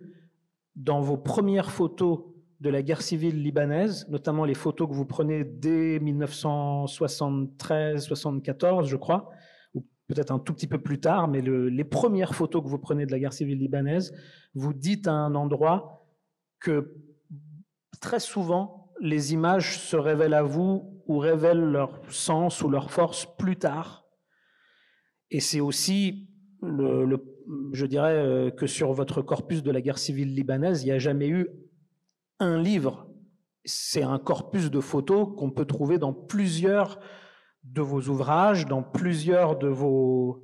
dans vos premières photos de la guerre civile libanaise, notamment les photos que vous prenez dès 1973-74, je crois, ou peut-être un tout petit peu plus tard, mais les premières photos que vous prenez de la guerre civile libanaise, vous dites à un endroit que très souvent, les images se révèlent à vous ou révèlent leur sens ou leur force plus tard. Et c'est aussi, je dirais, que sur votre corpus de la guerre civile libanaise, il n'y a jamais eu un livre. C'est un corpus de photos qu'on peut trouver dans plusieurs de vos ouvrages, dans plusieurs de vos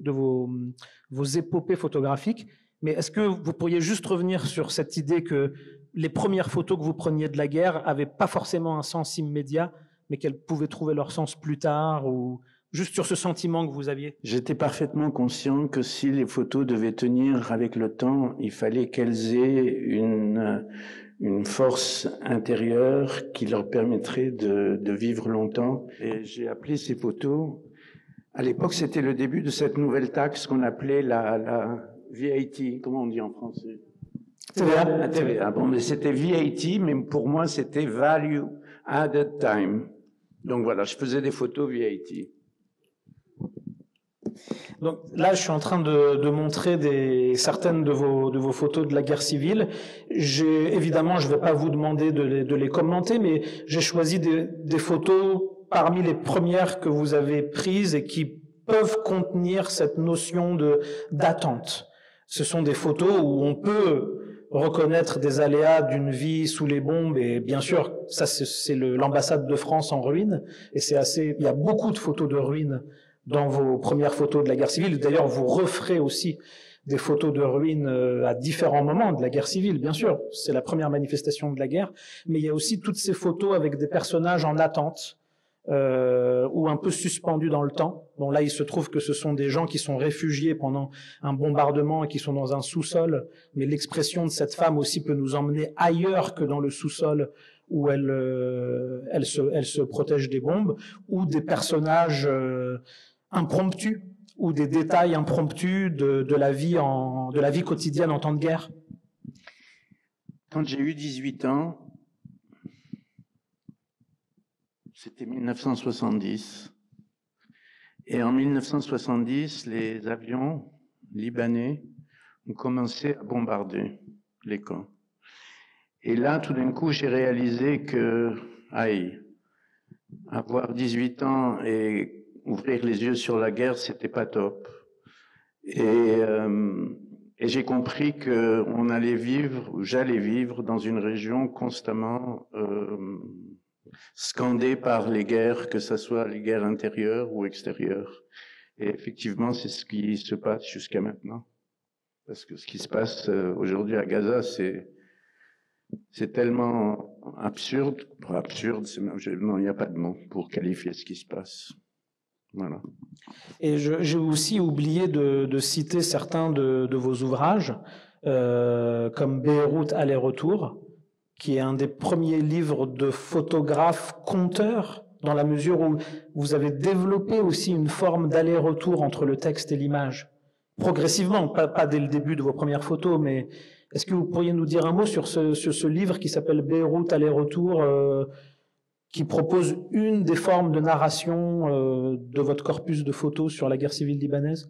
épopées photographiques. Mais est-ce que vous pourriez juste revenir sur cette idée que les premières photos que vous preniez de la guerre n'avaient pas forcément un sens immédiat, mais qu'elles pouvaient trouver leur sens plus tard, ou juste sur ce sentiment que vous aviez? J'étais parfaitement conscient que si les photos devaient tenir avec le temps, il fallait qu'elles aient une force intérieure qui leur permettrait de vivre longtemps. Et j'ai appelé ces photos, à l'époque c'était le début de cette nouvelle taxe qu'on appelait la VAT, comment on dit en français? TVA. TVA. Bon, mais c'était VAT, mais pour moi c'était Value Added Time. Donc voilà, je faisais des photos VAT. Donc là, je suis en train de montrer certaines de vos photos de la guerre civile. Évidemment, je ne vais pas vous demander de les commenter, mais j'ai choisi des photos parmi les premières que vous avez prises et qui peuvent contenir cette notion d'attente. Ce sont des photos où on peut reconnaître des aléas d'une vie sous les bombes, et bien sûr, ça c'est l'ambassade de France en ruine, et il y a beaucoup de photos de ruines dans vos premières photos de la guerre civile. D'ailleurs, vous referez aussi des photos de ruines à différents moments de la guerre civile, bien sûr. C'est la première manifestation de la guerre. Mais il y a aussi toutes ces photos avec des personnages en attente ou un peu suspendus dans le temps. Bon, là, il se trouve que ce sont des gens qui sont réfugiés pendant un bombardement et qui sont dans un sous-sol. Mais l'expression de cette femme aussi peut nous emmener ailleurs que dans le sous-sol où elle se protège des bombes, ou des personnages impromptus, ou des détails impromptus de la vie quotidienne en temps de guerre. Quand j'ai eu 18 ans, c'était 1970. Et en 1970, les avions libanais ont commencé à bombarder les camps. Et là, tout d'un coup, j'ai réalisé que, avoir 18 ans et ouvrir les yeux sur la guerre, c'était pas top. Et j'ai compris que j'allais vivre dans une région constamment scandée par les guerres, que ce soit les guerres intérieures ou extérieures. Et effectivement, c'est ce qui se passe jusqu'à maintenant. Parce que ce qui se passe aujourd'hui à Gaza, c'est tellement absurde. Non, il n'y a pas de mot pour qualifier ce qui se passe. Voilà. Et j'ai aussi oublié de citer certains de vos ouvrages, comme Beyrouth aller-retour, qui est un des premiers livres de photographes conteurs, dans la mesure où vous avez développé aussi une forme d'aller-retour entre le texte et l'image. Progressivement, pas dès le début de vos premières photos, mais est-ce que vous pourriez nous dire un mot sur ce livre qui s'appelle Beyrouth aller-retour, qui propose une des formes de narration de votre corpus de photos sur la guerre civile libanaise?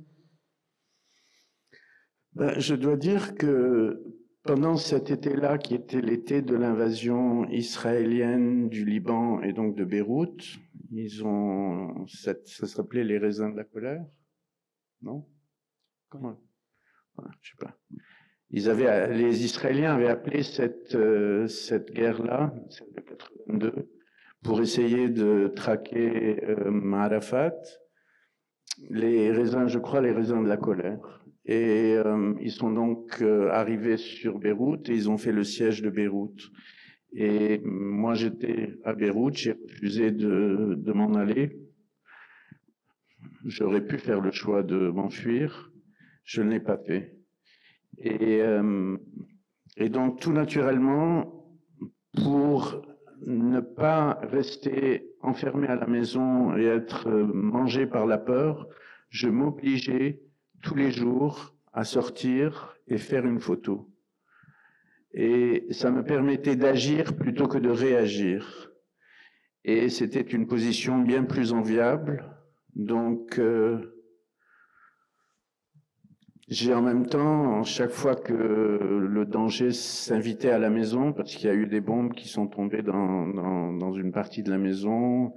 Je dois dire que pendant cet été-là, qui était l'été de l'invasion israélienne du Liban et donc de Beyrouth, ça s'appelait les raisins de la colère, non? Comment? Je sais pas. Les Israéliens avaient appelé cette guerre-là, celle de 82, pour essayer de traquer Arafat, les raisins de la colère. Et ils sont donc arrivés sur Beyrouth et ils ont fait le siège de Beyrouth. Et moi, j'étais à Beyrouth, j'ai refusé de m'en aller. J'aurais pu faire le choix de m'enfuir, je ne l'ai pas fait. Et donc, tout naturellement, pour ne pas rester enfermé à la maison et être mangé par la peur, je m'obligeais tous les jours à sortir et faire une photo. Et ça me permettait d'agir plutôt que de réagir. Et c'était une position bien plus enviable. Donc, j'ai en même temps, chaque fois que le danger s'invitait à la maison, parce qu'il y a eu des bombes qui sont tombées dans une partie de la maison,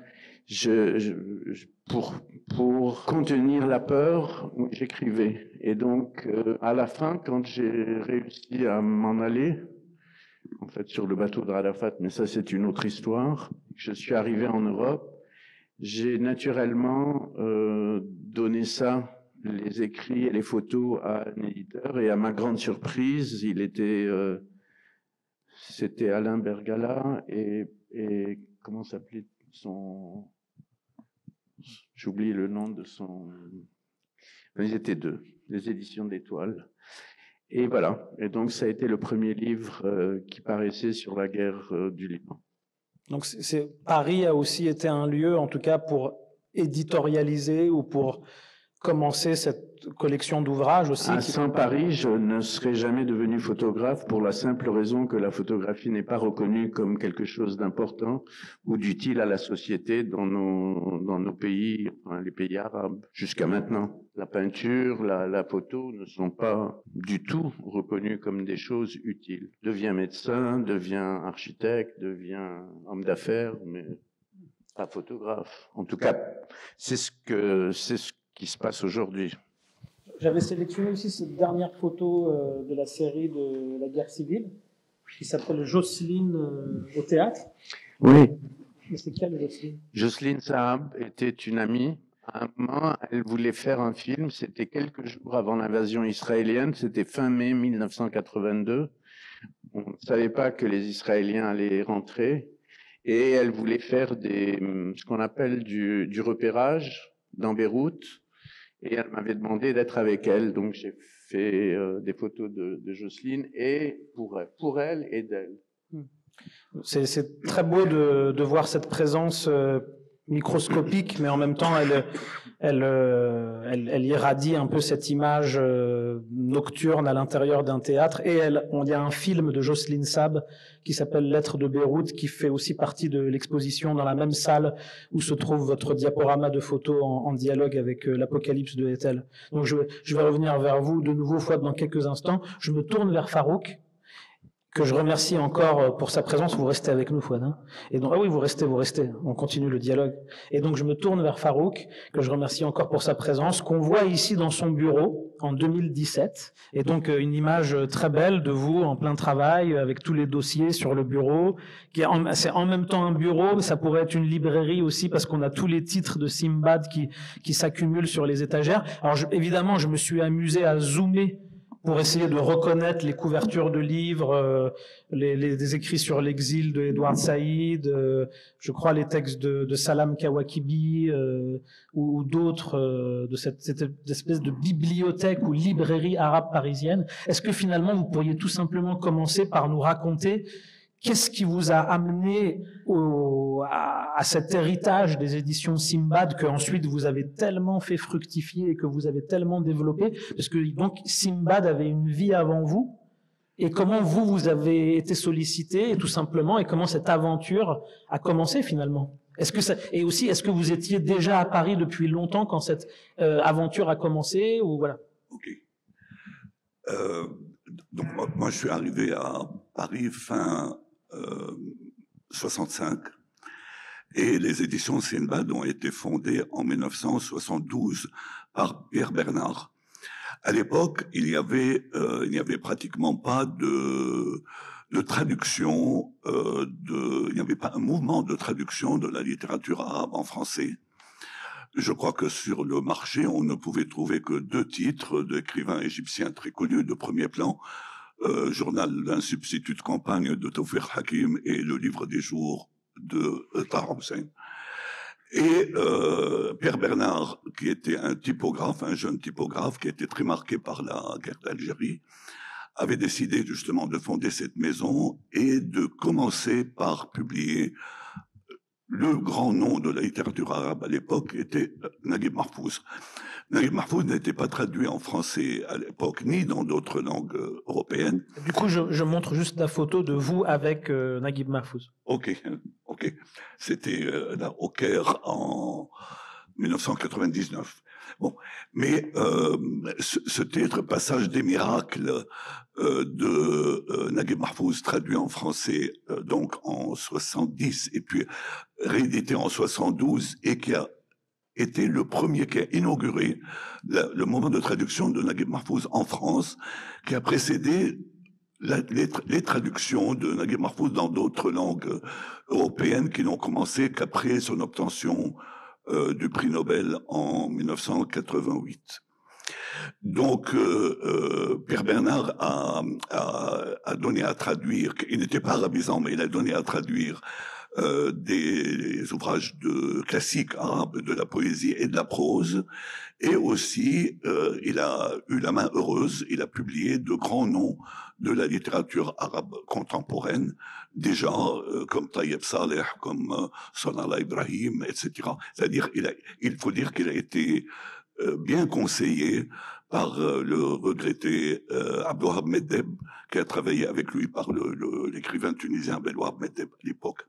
pour contenir la peur, j'écrivais. Et donc, à la fin, quand j'ai réussi à m'en aller, en fait sur le bateau de Arafat, mais ça c'est une autre histoire, je suis arrivé en Europe, j'ai naturellement donné ça, les écrits et les photos à un éditeur, et à ma grande surprise, il était c'était Alain Bergala et comment s'appelait son... J'oublie le nom de son... Ils étaient deux, les éditions d'Étoiles. Et voilà. Et donc, ça a été le premier livre qui paraissait sur la guerre du Liban. Donc, Paris a aussi été un lieu, en tout cas, pour éditorialiser ou pour commencer cette collection d'ouvrages aussi. Sans Paris, je ne serais jamais devenu photographe pour la simple raison que la photographie n'est pas reconnue comme quelque chose d'important ou d'utile à la société dans nos pays, enfin, les pays arabes, jusqu'à maintenant. La peinture, la photo ne sont pas du tout reconnues comme des choses utiles. Deviens médecin, deviens architecte, deviens homme d'affaires, mais pas photographe. En tout cas, c'est ce qui se passe aujourd'hui. J'avais sélectionné aussi cette dernière photo de la série de la guerre civile, qui s'appelle Jocelyne au théâtre. Oui. Mais c'est quelle Jocelyne? Jocelyne Saab était une amie. À un moment, elle voulait faire un film. C'était quelques jours avant l'invasion israélienne. C'était fin mai 1982. On ne savait pas que les Israéliens allaient rentrer. Et elle voulait faire ce qu'on appelle du repérage dans Beyrouth. Et elle m'avait demandé d'être avec elle, donc j'ai fait des photos de Jocelyne et pour elle et d'elle. C'est très beau de voir cette présence microscopique, mais en même temps, elle irradie un peu cette image nocturne à l'intérieur d'un théâtre. Et il y a un film de Jocelyne Saab qui s'appelle Lettres de Beyrouth, qui fait aussi partie de l'exposition dans la même salle où se trouve votre diaporama de photos en dialogue avec l'Apocalypse de Ethel. Donc je vais revenir vers vous de nouveau, Fouad, dans quelques instants. Je me tourne vers Farouk, que je remercie encore pour sa présence. Vous restez avec nous, Fouad, hein. Et donc, ah oui, vous restez. On continue le dialogue. Et donc, je me tourne vers Farouk, que je remercie encore pour sa présence, qu'on voit ici dans son bureau en 2017. Et donc, une image très belle de vous en plein travail, avec tous les dossiers sur le bureau. C'est en même temps un bureau, mais ça pourrait être une librairie aussi, parce qu'on a tous les titres de Simbad qui s'accumulent sur les étagères. Alors, évidemment, je me suis amusé à zoomer pour essayer de reconnaître les couvertures de livres, les écrits sur l'exil de Edward Saïd, je crois les textes de Salam Kawakibi ou d'autres de cette espèce de bibliothèque ou librairie arabe parisienne. Est-ce que finalement vous pourriez tout simplement commencer par nous raconter qu'est-ce qui vous a amené à cet héritage des éditions Simbad que ensuite vous avez tellement fait fructifier et que vous avez tellement développé, parce que donc Simbad avait une vie avant vous, et comment vous avez été sollicité, et tout simplement, et comment cette aventure a commencé finalement? Est-ce que vous étiez déjà à Paris depuis longtemps quand cette aventure a commencé, ou voilà? Ok. Donc moi je suis arrivé à Paris fin 65 et les éditions Simbad ont été fondées en 1972 par Pierre Bernard. À l'époque, il n'y avait pratiquement pas de traduction, il n'y avait pas un mouvement de traduction de la littérature arabe en français. Je crois que sur le marché, on ne pouvait trouver que 2 titres d'écrivains égyptiens très connus de premier plan. Journal d'un substitut de campagne de Tawfiq Hakim et le livre des jours de Taha Hussein. Et Pierre Bernard, qui était un typographe, un jeune typographe qui était très marqué par la guerre d'Algérie, avait décidé justement de fonder cette maison et de commencer par publier le grand nom de la littérature arabe à l'époque était Naguib Mahfouz. Naguib Mahfouz n'était pas traduit en français à l'époque, ni dans d'autres langues européennes. Du coup, je montre juste la photo de vous avec Naguib Mahfouz. Ok. C'était là, au Caire en 1999. Bon, mais ce titre, Passage des miracles, de Naguib Mahfouz, traduit en français donc en 70 et puis réédité en 72 et qui a été le premier qui a inauguré le moment de traduction de Naguib Mahfouz en France, qui a précédé les traductions de Naguib Mahfouz dans d'autres langues européennes qui n'ont commencé qu'après son obtention du prix Nobel en 1988. Donc, Pierre Bernard a donné à traduire, il n'était pas arabisant, mais il a donné à traduire des ouvrages classiques arabes, de la poésie et de la prose, et aussi il a eu la main heureuse, il a publié de grands noms de la littérature arabe contemporaine, déjà comme Tayyib Saleh, comme Sonallah Ibrahim, etc. C'est-à-dire, il faut dire qu'il a été bien conseillé par le regretté Abdelwahab Meddeb, qui a travaillé avec lui par l'écrivain tunisien Abdelwahab Meddeb à l'époque,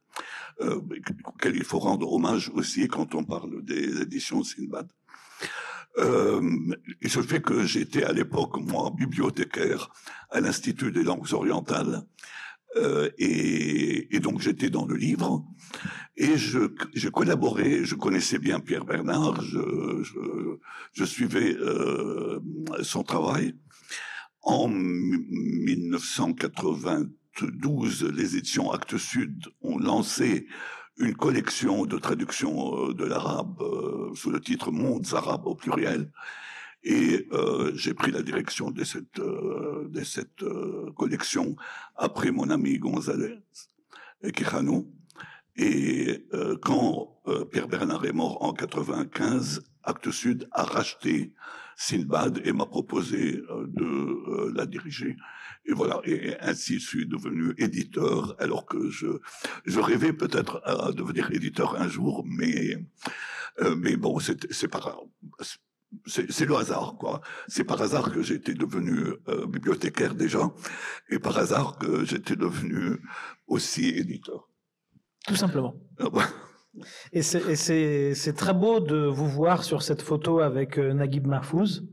auquel il faut rendre hommage aussi quand on parle des éditions Sinbad. Il se fait que j'étais à l'époque, moi, bibliothécaire à l'Institut des langues orientales, et donc j'étais dans le livre, et je collaborais, je connaissais bien Pierre Bernard, je suivais son travail. En 1992, les éditions Actes Sud ont lancé une collection de traductions de l'arabe sous le titre Mondes arabes au pluriel. Et j'ai pris la direction de cette collection après mon ami González Quijano. Et quand Pierre Bernard est mort en 95, Actes Sud a racheté Sinbad et m'a proposé de la diriger. Et voilà, et ainsi je suis devenu éditeur, alors que je rêvais peut-être à devenir éditeur un jour, mais bon, c'est pas c'est le hasard, quoi. C'est par hasard que j'étais devenu bibliothécaire déjà, et par hasard que j'étais devenu aussi éditeur. Tout simplement. Et c'est très beau de vous voir sur cette photo avec Naguib Mahfouz.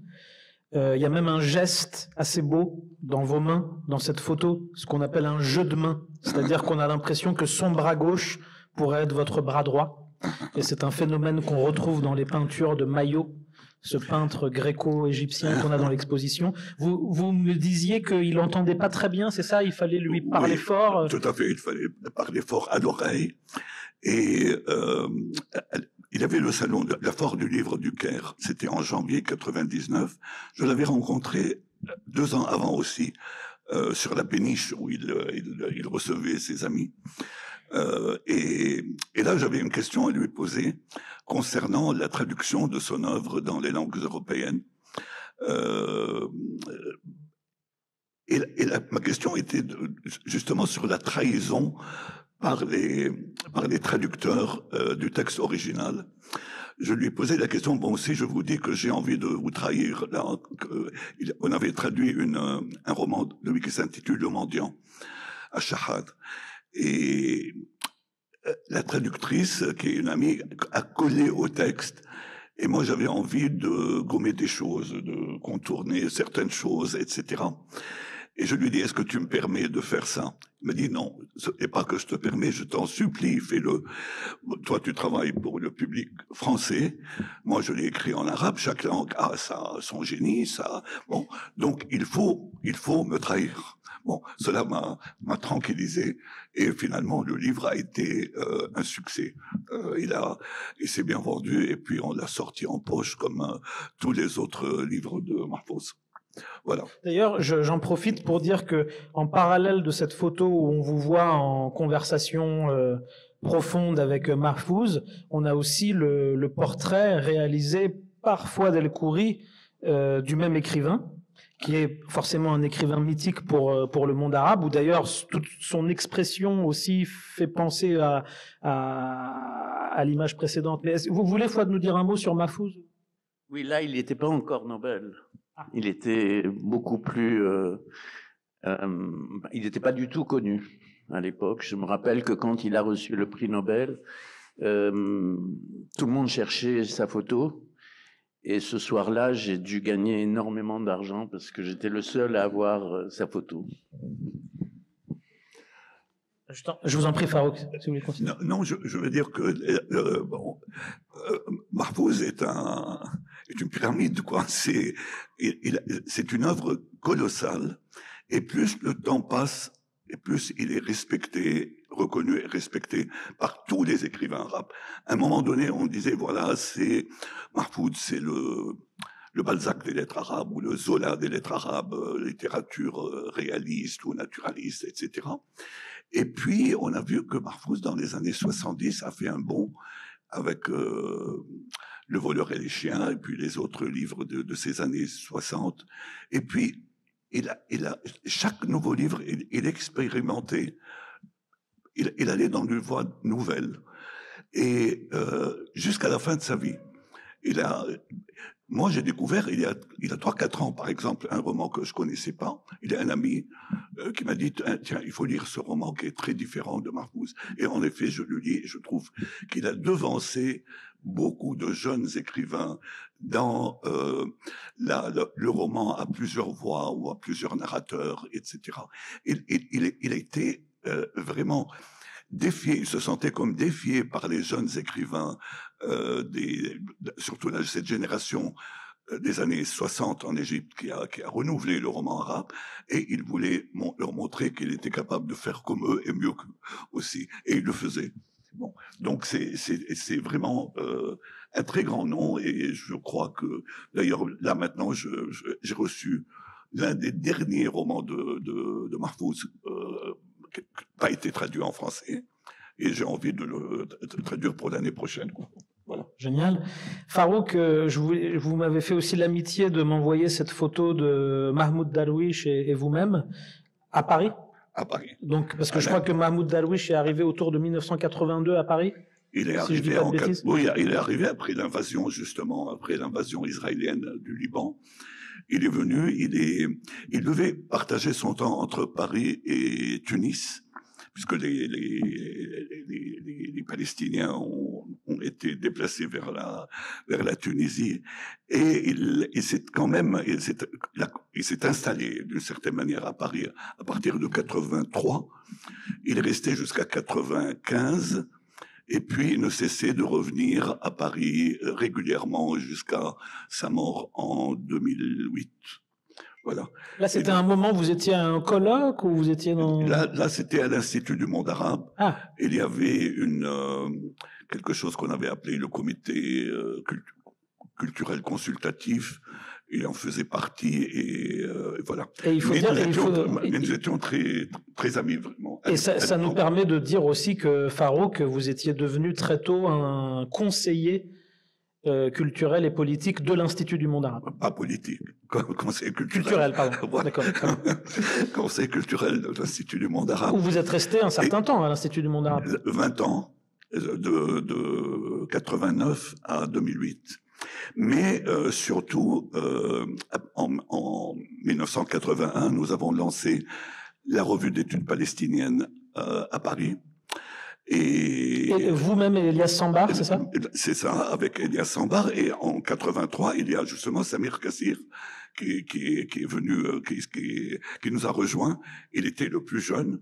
Il y a même un geste assez beau dans vos mains, dans cette photo, ce qu'on appelle un jeu de main. C'est-à-dire qu'on a l'impression que son bras gauche pourrait être votre bras droit. Et c'est un phénomène qu'on retrouve dans les peintures de Maillot, ce peintre gréco-égyptien qu'on a dans l'exposition. Vous me disiez qu'il n'entendait pas très bien, c'est ça? Il fallait lui parler fort? Tout à fait, il fallait parler fort à l'oreille. Et il avait le salon de la Foire du Livre du Caire, c'était en janvier 99. Je l'avais rencontré 2 ans avant aussi, sur la péniche où il recevait ses amis. Et là, j'avais une question à lui poser concernant la traduction de son œuvre dans les langues européennes. Ma question était justement sur la trahison par les traducteurs du texte original. Je lui ai posé la question, bon, si je vous dis que j'ai envie de vous trahir, là, on avait traduit un roman de lui qui s'intitule Le Mendiant, à Shahad. Et la traductrice, qui est une amie, a collé au texte. Et moi, j'avais envie de gommer des choses, de contourner certaines choses, etc. Et je lui dis, est-ce que tu me permets de faire ça? Il m'a dit, non, et pas que je te permets, je t'en supplie, fais-le. Toi, tu travailles pour le public français. Moi, je l'ai écrit en arabe. Chaque langue a son génie, ça. Bon, donc il faut me trahir. Bon, cela m'a tranquillisé. Et finalement, le livre a été un succès. Il s'est bien vendu, et puis on l'a sorti en poche comme tous les autres livres de Mahfouz. Voilà. D'ailleurs, j'en profite pour dire que, en parallèle de cette photo où on vous voit en conversation profonde avec Mahfouz, on a aussi le portrait réalisé par Fouad El Khoury du même écrivain, qui est forcément un écrivain mythique pour le monde arabe, où d'ailleurs toute son expression aussi fait penser à l'image précédente. Mais vous voulez, Fouad, nous dire un mot sur Mahfouz? Oui, là, il n'était pas encore Nobel. Il était beaucoup plus... il n'était pas du tout connu à l'époque. Je me rappelle que quand il a reçu le prix Nobel, tout le monde cherchait sa photo. Et ce soir-là, j'ai dû gagner énormément d'argent parce que j'étais le seul à avoir sa photo. Je vous en prie, Farouk, si vous voulez continuer. Non, je veux dire que Mahfouz est une pyramide, quoi. C'est une œuvre colossale, et plus le temps passe, et plus il est respecté, reconnu et respecté par tous les écrivains arabes. À un moment donné, on disait, voilà, Mahfouz, c'est le le Balzac des lettres arabes ou le Zola des lettres arabes, littérature réaliste ou naturaliste, etc. Et puis, on a vu que Mahfouz, dans les années 70, a fait un bond avec Le voleur et les chiens, et puis les autres livres de ces années 60. Et puis, chaque nouveau livre, il expérimentait, il allait dans une voie nouvelle. Et jusqu'à la fin de sa vie, moi, j'ai découvert, il y a 3-4 ans, par exemple, un roman que je connaissais pas. Il y a un ami qui m'a dit, tiens, il faut lire ce roman qui est très différent de Mahfouz. Et en effet, je le lis et je trouve qu'il a devancé beaucoup de jeunes écrivains dans le roman à plusieurs voix ou à plusieurs narrateurs, etc. Il a été vraiment défié, il se sentait comme défié par les jeunes écrivains, surtout cette génération des années 60 en Égypte qui a renouvelé le roman arabe, et il voulait leur montrer qu'il était capable de faire comme eux et mieux qu'eux aussi, et il le faisait. Bon, donc c'est vraiment un très grand nom, et je crois que d'ailleurs là maintenant j'ai reçu l'un des derniers romans de Mahfouz qui n'a pas été traduit en français, et j'ai envie de le traduire pour l'année prochaine, quoi. Voilà. Génial. Farouk, vous m'avez fait aussi l'amitié de m'envoyer cette photo de Mahmoud Darwish et vous-même à Paris. À Paris. Donc, parce que je crois que Mahmoud Darwish est arrivé autour de 1982 à Paris. Il est arrivé il est arrivé après l'invasion, justement, après l'invasion israélienne du Liban. Il est venu, il devait partager son temps entre Paris et Tunis, puisque les Palestiniens ont été déplacés vers la Tunisie, et il s'est installé d'une certaine manière à Paris à partir de 83. Il est resté jusqu'à 95. Et puis, il ne cessait de revenir à Paris régulièrement jusqu'à sa mort en 2008. Voilà. Là, c'était un moment où vous étiez à un colloque ou vous étiez dans... Là, c'était à l'Institut du monde arabe. Ah. Il y avait quelque chose qu'on avait appelé le comité culturel consultatif. Il en faisait partie, et voilà. Et il faut mais nous étions très, très amis, vraiment. Et ça nous permet de dire aussi que, Farouk, vous étiez devenu très tôt un conseiller culturel et politique de l'Institut du monde arabe. Pas politique, conseiller culturel. Culturel, pardon. Voilà. D'accord. Conseiller culturel de l'Institut du monde arabe. Où vous êtes resté un certain temps à l'Institut du monde arabe. 20 ans, de 89 à 2008. Mais surtout, en 1981, nous avons lancé la revue d'études palestiniennes à Paris. Et vous-même, Elias Sambar, c'est ça? C'est ça, avec Elias Sambar. Et en 83, il y a justement Samir Kassir qui est venu, qui nous a rejoints. Il était le plus jeune,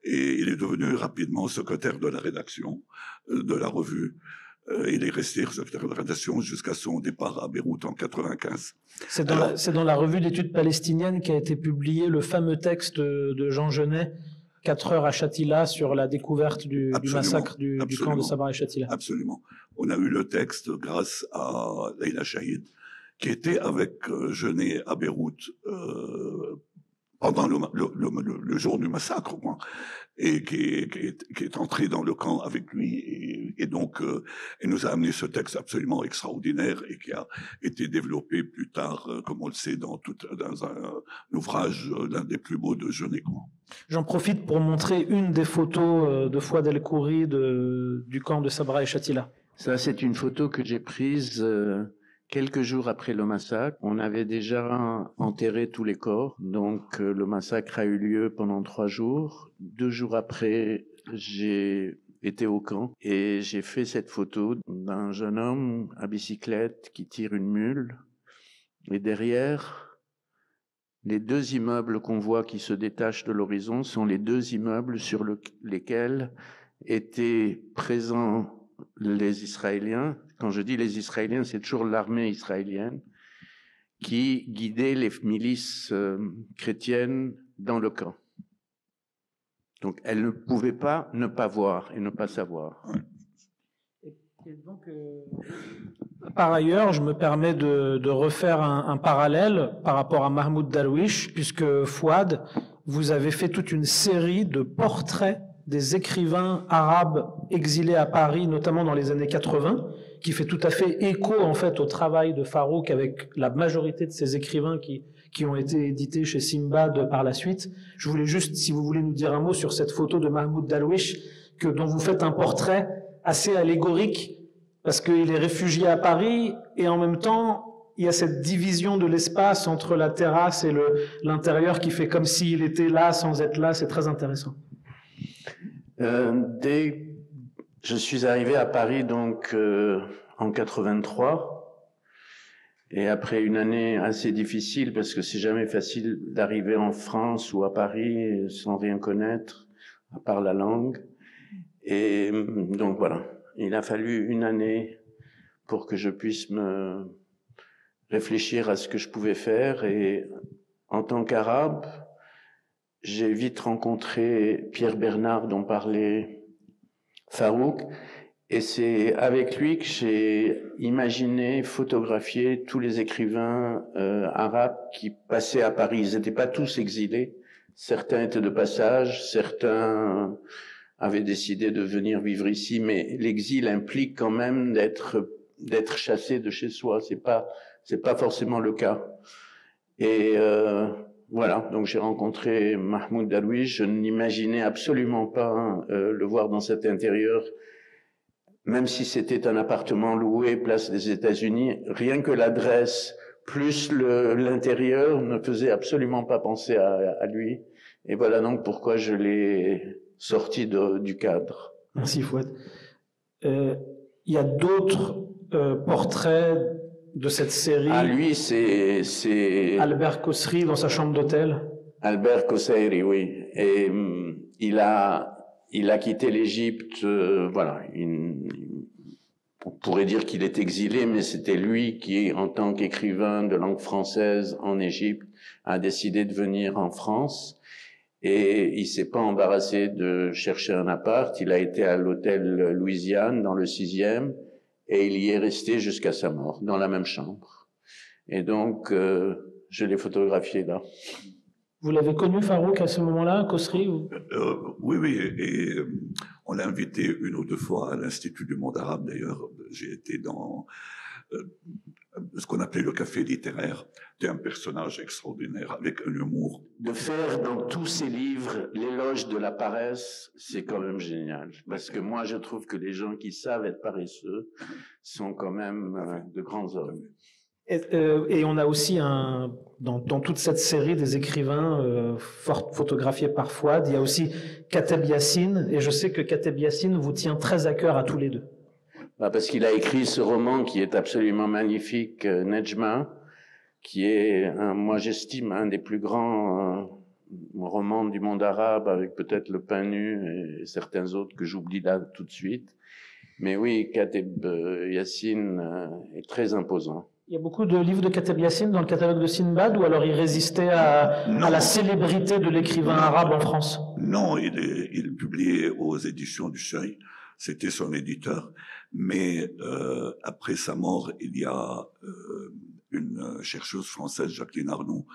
et il est devenu rapidement secrétaire de la rédaction de la revue. Il est resté secrétaire de la rédaction jusqu'à son départ à Beyrouth en 95. C'est dans la revue d'études palestiniennes qu'a été publié le fameux texte de Jean Genet, 4 heures à Shatila, sur la découverte du massacre du camp de Sabra et Shatila. Absolument. On a eu le texte grâce à Leïla Shahid, qui était avec Genet à Beyrouth pendant le jour du massacre, quoi, et qui est entré dans le camp avec lui, et donc il nous a amené ce texte absolument extraordinaire, et qui a été développé plus tard, comme on le sait, dans un ouvrage l'un des plus beaux de Genet, quoi. J'en profite pour montrer une des photos de Fouad El-Khoury du camp de Sabra et Shatila. Ça, c'est une photo que j'ai prise quelques jours après le massacre. On avait déjà enterré tous les corps, donc le massacre a eu lieu pendant 3 jours. 2 jours après, j'ai été au camp et j'ai fait cette photo d'un jeune homme à bicyclette qui tire une mule, et derrière, les 2 immeubles qu'on voit qui se détachent de l'horizon sont les 2 immeubles sur lesquels étaient présents les Israéliens. Quand je dis les Israéliens, c'est toujours l'armée israélienne qui guidait les milices chrétiennes dans le camp. Donc, elle ne pouvait pas ne pas voir et ne pas savoir. Et donc, Par ailleurs, je me permets de refaire un parallèle par rapport à Mahmoud Darwish, puisque Fouad, vous avez fait toute une série de portraits des écrivains arabes exilés à Paris, notamment dans les années 80, qui fait tout à fait écho en fait au travail de Farouk avec la majorité de ces écrivains qui ont été édités chez Simbad par la suite. Je voulais juste, si vous voulez nous dire un mot sur cette photo de Mahmoud Darwish, dont vous faites un portrait assez allégorique, parce qu'il est réfugié à Paris, et en même temps, il y a cette division de l'espace entre la terrasse et l'intérieur qui fait comme s'il était là sans être là. C'est très intéressant. Je suis arrivé à Paris donc en 83, et après une année assez difficile, parce que c'est jamais facile d'arriver en France ou à Paris sans rien connaître, à part la langue. Et donc voilà. Il a fallu une année pour que je puisse me réfléchir à ce que je pouvais faire. Et en tant qu'arabe, j'ai vite rencontré Pierre Bernard dont parlait Farouk. Et c'est avec lui que j'ai imaginé photographier tous les écrivains arabes qui passaient à Paris. Ils n'étaient pas tous exilés. Certains étaient de passage, certains avait décidé de venir vivre ici, mais l'exil implique quand même d'être chassé de chez soi. C'est pas forcément le cas. Et voilà, donc j'ai rencontré Mahmoud Darwish. Je n'imaginais absolument pas le voir dans cet intérieur, même si c'était un appartement loué place des États-Unis. Rien que l'adresse plus l'intérieur ne faisait absolument pas penser à lui. Et voilà donc pourquoi je l'ai sorti du cadre. Merci Fouad. Il y a d'autres portraits de cette série. Ah, lui, c'est Albert Kosseiri dans sa chambre d'hôtel. Albert Kosseiri, oui. Et il a quitté l'Égypte. Voilà. On pourrait dire qu'il est exilé, mais c'était lui qui, en tant qu'écrivain de langue française en Égypte, a décidé de venir en France. Et il s'est pas embarrassé de chercher un appart. Il a été à l'hôtel Louisiane, dans le 6e, et il y est resté jusqu'à sa mort, dans la même chambre. Et donc, je l'ai photographié là. Vous l'avez connu, Farouk, à ce moment-là, Kosseiri Oui, et on l'a invité une ou deux fois à l'Institut du monde arabe, d'ailleurs. J'ai été dans ce qu'on appelait le café littéraire. C'était un personnage extraordinaire, avec un humour. De faire dans tous ses livres l'éloge de la paresse, c'est quand même génial. Parce que moi, je trouve que les gens qui savent être paresseux sont quand même de grands hommes. Et on a aussi dans toute cette série des écrivains photographiés par Fouad, il y a aussi Kateb Yassine, et je sais que Kateb Yassine vous tient très à cœur à tous les deux. Parce qu'il a écrit ce roman qui est absolument magnifique, Nejma, qui est, moi j'estime, un des plus grands romans du monde arabe, avec peut-être Le Pain nu et certains autres que j'oublie là tout de suite. Mais oui, Kateb Yassine est très imposant. Il y a beaucoup de livres de Kateb Yassine dans le catalogue de Sinbad, ou alors il résistait à la célébrité de l'écrivain arabe en France? Non, il publiait aux éditions du Seuil. C'était son éditeur. Mais après sa mort, il y a une chercheuse française, Jacqueline Arnoux,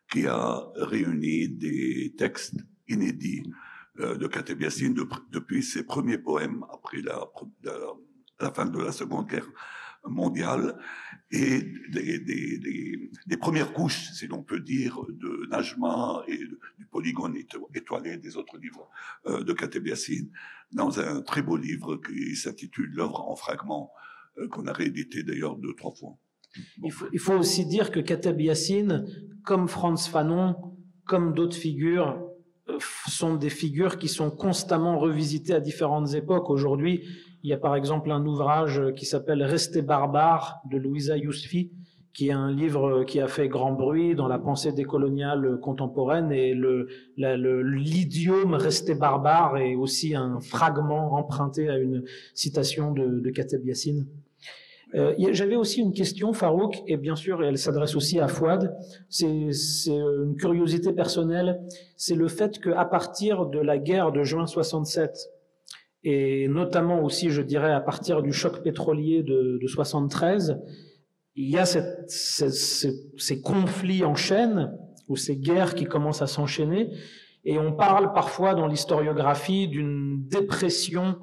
qui a réuni des textes inédits de Kateb Yassine depuis ses premiers poèmes après la fin de la Seconde Guerre mondiale, et des premières couches, si l'on peut dire, de Najma et du Polygone étoilé des autres livres de Kateb Yassine, dans un très beau livre qui s'intitule L'œuvre en fragments, qu'on a réédité d'ailleurs 2-3 fois. Bon. Il faut aussi dire que Kateb Yassine, comme Frantz Fanon, comme d'autres figures, sont des figures qui sont constamment revisitées à différentes époques. Aujourd'hui, il y a par exemple un ouvrage qui s'appelle « Rester barbare » de Louisa Yousfi, qui est un livre qui a fait grand bruit dans la pensée décoloniale contemporaine, et l'idiome « Rester barbare » est aussi un fragment emprunté à une citation de Kateb Yassine. J'avais aussi une question, Farouk, et bien sûr, elle s'adresse aussi à Fouad. C'est une curiosité personnelle. C'est le fait qu'à partir de la guerre de juin 67 et notamment aussi, je dirais, à partir du choc pétrolier de 73, il y a ces conflits en chaîne, ou ces guerres qui commencent à s'enchaîner, et on parle parfois dans l'historiographie d'une dépression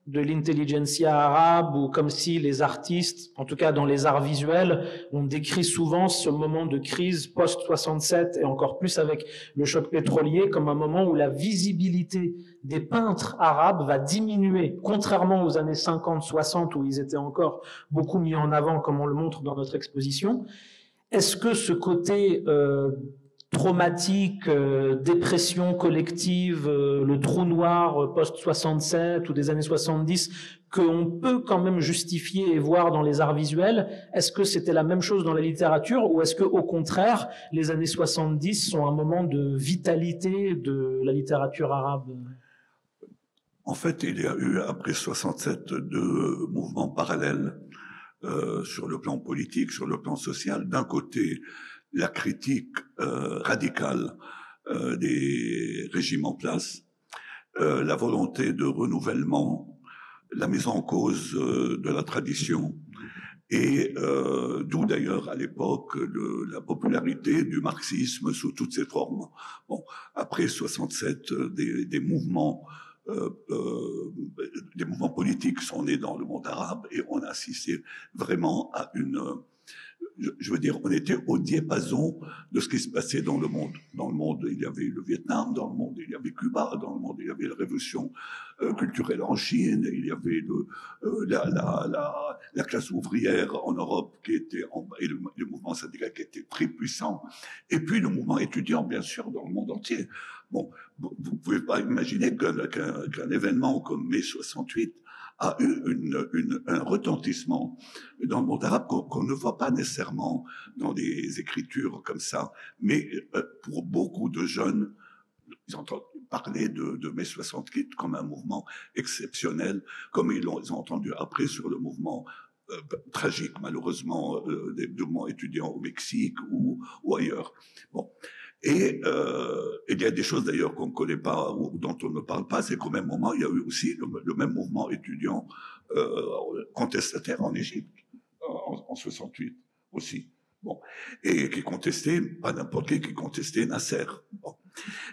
de l'intelligentsia arabe, ou comme si les artistes, en tout cas dans les arts visuels, on décrit souvent ce moment de crise post-67 et encore plus avec le choc pétrolier comme un moment où la visibilité des peintres arabes va diminuer, contrairement aux années 50-60 où ils étaient encore beaucoup mis en avant comme on le montre dans notre exposition. Est-ce que ce côté traumatique, dépression collective, le trou noir post-67 ou des années 70, qu'on peut quand même justifier et voir dans les arts visuels, est-ce que c'était la même chose dans la littérature ou est-ce que au contraire, les années 70 sont un moment de vitalité de la littérature arabe? En fait, il y a eu, après 67, deux mouvements parallèles sur le plan politique, sur le plan social. D'un côté, la critique radicale des régimes en place, la volonté de renouvellement, la mise en cause de la tradition, et d'où d'ailleurs à l'époque la popularité du marxisme sous toutes ses formes. Bon, après 67, des mouvements politiques sont nés dans le monde arabe et on a assisté vraiment à une... Je veux dire, on était au diapason de ce qui se passait dans le monde. Dans le monde, il y avait le Vietnam, dans le monde, il y avait Cuba, dans le monde, il y avait la révolution culturelle en Chine, il y avait la classe ouvrière en Europe qui était, et le mouvement syndical qui était très puissant, et puis le mouvement étudiant, bien sûr, dans le monde entier. Bon, vous ne pouvez pas imaginer qu'un événement comme mai 68 a eu un retentissement dans le monde arabe qu'on ne voit pas nécessairement dans des écritures comme ça. Mais pour beaucoup de jeunes, ils entendent parler de mai 68 comme un mouvement exceptionnel, comme ils ont entendu après sur le mouvement tragique, malheureusement, des mouvements étudiants au Mexique ou ailleurs. Bon. Et il y a des choses d'ailleurs qu'on ne connaît pas ou dont on ne parle pas, c'est qu'au même moment, il y a eu aussi le même mouvement étudiant contestataire en Égypte, en 68 aussi. Bon. Et qui contestait, pas n'importe qui contestait Nasser. Bon.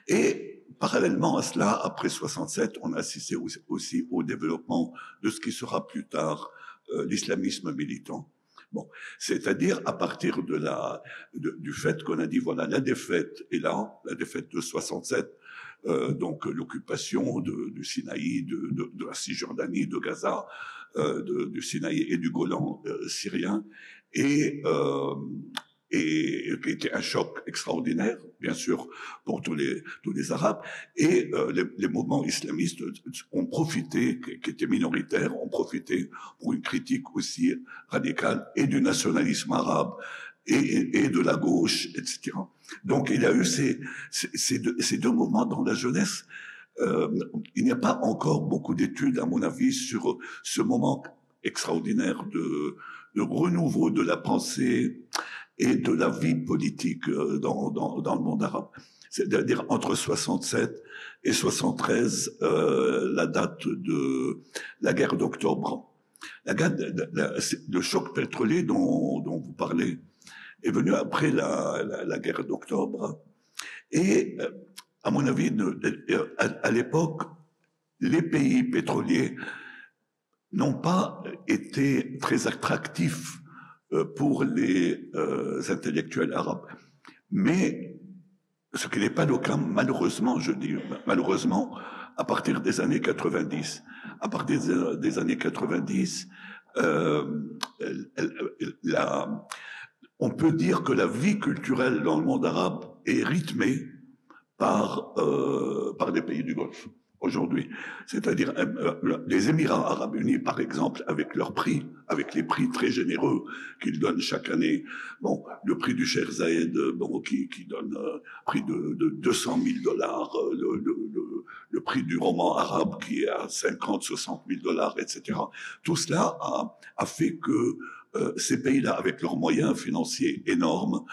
Et parallèlement à cela, après 67, on a assisté aussi au développement de ce qui sera plus tard l'islamisme militant. Bon, c'est-à-dire à partir du fait qu'on a dit voilà, la défaite est là, la défaite de 67, donc l'occupation du Sinaï, de la Cisjordanie, de Gaza, du Sinaï et du Golan syrien, et qui était un choc extraordinaire, bien sûr, pour tous les Arabes. Et les mouvements islamistes ont profité, qui étaient minoritaires, ont profité pour une critique aussi radicale et du nationalisme arabe et de la gauche, etc. Donc il y a eu ces deux mouvements dans la jeunesse. Il n'y a pas encore beaucoup d'études, à mon avis, sur ce moment extraordinaire de renouveau de la pensée et de la vie politique dans le monde arabe. C'est-à-dire entre 67 et 73, la date de la guerre d'octobre. Le choc pétrolier dont vous parlez est venu après la guerre d'octobre. Et à mon avis, à l'époque, les pays pétroliers n'ont pas été très attractifs pour les intellectuels arabes. Mais ce qui n'est pas le cas, malheureusement, je dis malheureusement, à partir des années 90. À partir des années 90, on peut dire que la vie culturelle dans le monde arabe est rythmée par les pays du Golfe aujourd'hui. C'est-à-dire les Émirats arabes unis, par exemple, avec les prix très généreux qu'ils donnent chaque année. Bon, le prix du Cheikh Zayed, qui donne un prix de $200,000, le prix du roman arabe qui est à $50,000-$60,000, etc. Tout cela a fait que ces pays-là, avec leurs moyens financiers énormes,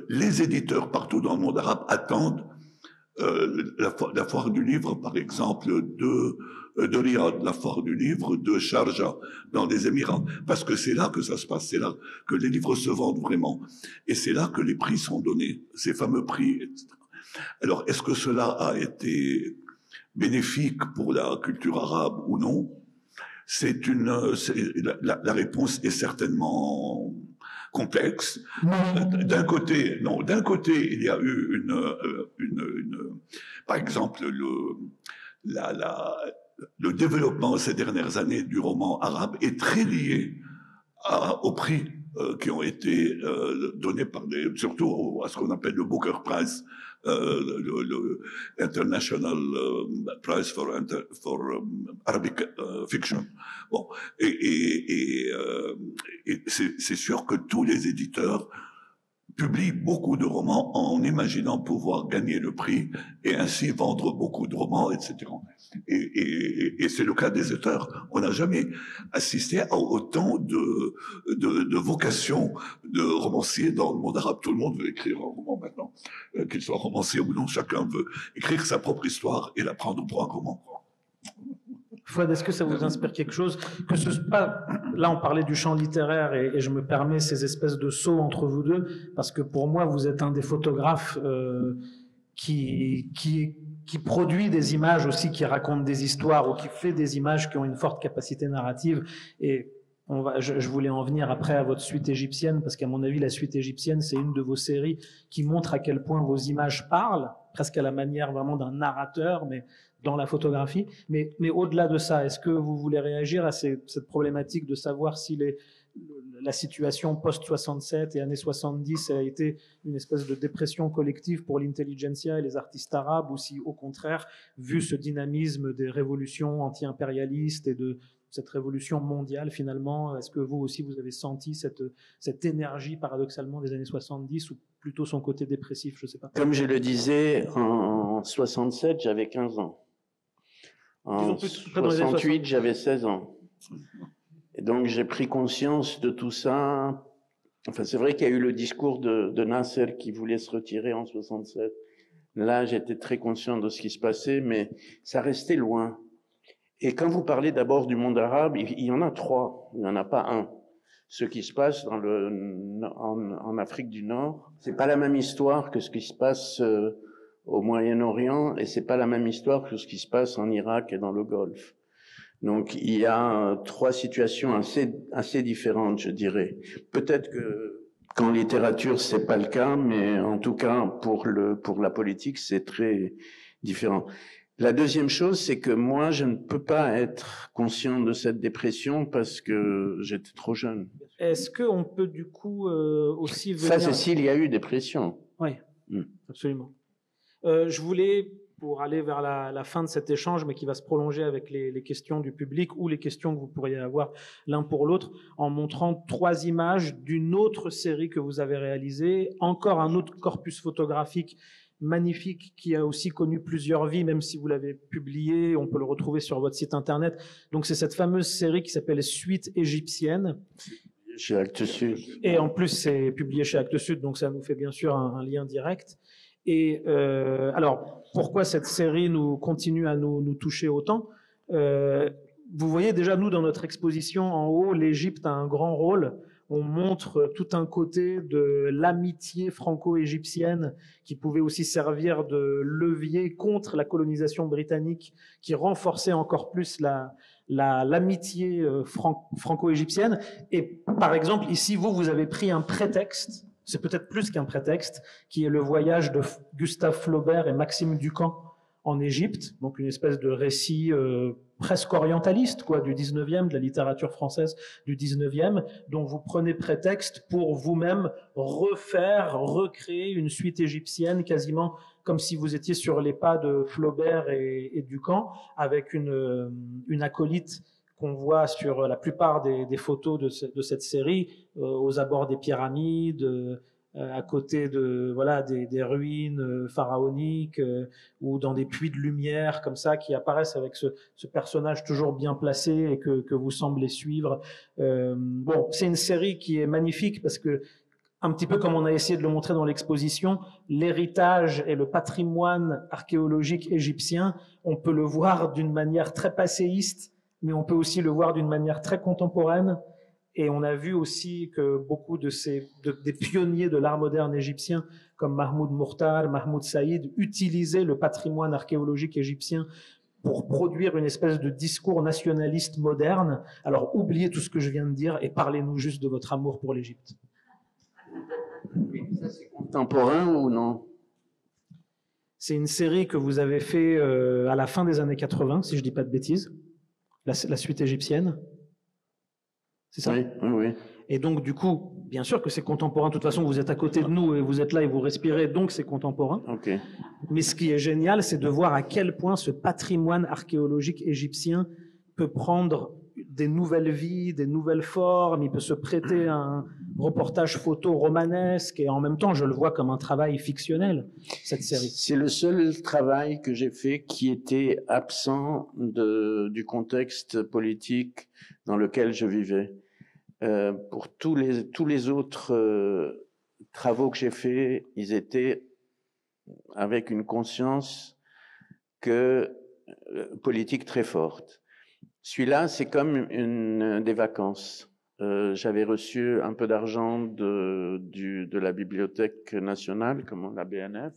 les éditeurs partout dans le monde arabe attendent la foire du livre, par exemple, de Riyad, la foire du livre de Sharjah, dans les Émirats. Parce que c'est là que ça se passe, c'est là que les livres se vendent vraiment. Et c'est là que les prix sont donnés, ces fameux prix, etc. Alors, est-ce que cela a été bénéfique pour la culture arabe ou non? La réponse est certainement complexe. D'un côté, il y a eu par exemple, le développement ces dernières années du roman arabe est très lié aux prix qui ont été donnés surtout à ce qu'on appelle le Booker Prize, le International Prize for Arabic Fiction. Bon, et c'est sûr que tous les éditeurs publie beaucoup de romans en imaginant pouvoir gagner le prix et ainsi vendre beaucoup de romans, etc. Et c'est le cas des auteurs. On n'a jamais assisté à autant de vocations de romanciers dans le monde arabe. Tout le monde veut écrire un roman maintenant, qu'il soit romancier ou non. Chacun veut écrire sa propre histoire et la prendre pour un roman. Fouad, est-ce que ça vous inspire quelque chose? Là, on parlait du champ littéraire et je me permets ces espèces de sauts entre vous deux, parce que pour moi, vous êtes un des photographes qui produit des images aussi, qui raconte des histoires ou qui fait des images qui ont une forte capacité narrative. Et je voulais en venir après à votre suite égyptienne, parce qu'à mon avis, la suite égyptienne, c'est une de vos séries qui montre à quel point vos images parlent, presque à la manière vraiment d'un narrateur, mais dans la photographie. Mais au-delà de ça, est-ce que vous voulez réagir à cette problématique de savoir si la situation post-67 et années 70 a été une espèce de dépression collective pour l'intelligentsia et les artistes arabes, ou si, au contraire, vu ce dynamisme des révolutions anti-impérialistes et de cette révolution mondiale, finalement, est-ce que vous aussi, vous avez senti cette énergie, paradoxalement, des années 70, ou plutôt son côté dépressif, je ne sais pas. Comme je le disais, en 67, j'avais 15 ans. En 68, j'avais 16 ans. Et donc, j'ai pris conscience de tout ça. Enfin, c'est vrai qu'il y a eu le discours de Nasser qui voulait se retirer en 67. Là, j'étais très conscient de ce qui se passait, mais ça restait loin. Et quand vous parlez d'abord du monde arabe, il y en a trois, il n'y en a pas un. Ce qui se passe en Afrique du Nord, c'est pas la même histoire que ce qui se passe au Moyen-Orient, et c'est pas la même histoire que ce qui se passe en Irak et dans le Golfe. Donc il y a trois situations assez différentes, je dirais. Peut-être que qu'en littérature c'est pas le cas, mais en tout cas pour la politique c'est très différent. La deuxième chose, c'est que moi je ne peux pas être conscient de cette dépression parce que j'étais trop jeune. Est-ce qu'on peut du coup aussi venir... Ça, c'est s'il y a eu dépression. Oui, absolument. Je voulais, pour aller vers la fin de cet échange, mais qui va se prolonger avec les questions du public ou les questions que vous pourriez avoir l'un pour l'autre, en montrant trois images d'une autre série que vous avez réalisée, encore un autre corpus photographique magnifique qui a aussi connu plusieurs vies, même si vous l'avez publié, on peut le retrouver sur votre site internet. Donc c'est cette fameuse série qui s'appelle Suite égyptienne. Chez Actes Sud. Et en plus c'est publié chez Actes Sud, donc ça nous fait bien sûr un lien direct. Et alors, pourquoi cette série continue à nous toucher autant? Vous voyez déjà, nous, dans notre exposition en haut, l'Égypte a un grand rôle. On montre tout un côté de l'amitié franco-égyptienne qui pouvait aussi servir de levier contre la colonisation britannique, qui renforçait encore plus l'amitié franco-égyptienne. Et par exemple, ici, vous avez pris un prétexte. C'est peut-être plus qu'un prétexte, qui est le voyage de Gustave Flaubert et Maxime Ducamp en Égypte, donc une espèce de récit presque orientaliste, quoi, du 19e, de la littérature française du 19e, dont vous prenez prétexte pour vous-même recréer une suite égyptienne, quasiment comme si vous étiez sur les pas de Flaubert et Ducamp, avec une acolyte qu'on voit sur la plupart des photos de cette série, aux abords des pyramides, à côté des ruines pharaoniques, ou dans des puits de lumière comme ça qui apparaissent avec ce personnage toujours bien placé et que vous semblez suivre. Bon, c'est une série qui est magnifique parce que un petit peu comme on a essayé de le montrer dans l'exposition, l'héritage et le patrimoine archéologique égyptien, on peut le voir d'une manière très passéiste, mais on peut aussi le voir d'une manière très contemporaine. Et on a vu aussi que beaucoup des pionniers de l'art moderne égyptien, comme Mahmoud Mourtar, Mahmoud Saïd, utilisaient le patrimoine archéologique égyptien pour produire une espèce de discours nationaliste moderne. Alors oubliez tout ce que je viens de dire et parlez-nous juste de votre amour pour l'Égypte. Oui, ça c'est contemporain ou non? C'est une série que vous avez fait à la fin des années 80, si je ne dis pas de bêtises, la suite égyptienne. C'est ça? Oui, oui, oui. Et donc, du coup, bien sûr que c'est contemporain. De toute façon, vous êtes à côté de nous et vous êtes là et vous respirez, donc c'est contemporain. Okay. Mais ce qui est génial, c'est de voir à quel point ce patrimoine archéologique égyptien peut prendre des nouvelles vies, des nouvelles formes. Il peut se prêter à un reportage photo romanesque et en même temps, je le vois comme un travail fictionnel, cette série. C'est le seul travail que j'ai fait qui était absent du contexte politique dans lequel je vivais. Pour tous les autres travaux que j'ai faits, ils étaient avec une conscience politique très forte. Celui-là, c'est comme des vacances. J'avais reçu un peu d'argent de la Bibliothèque nationale, comme la BNF,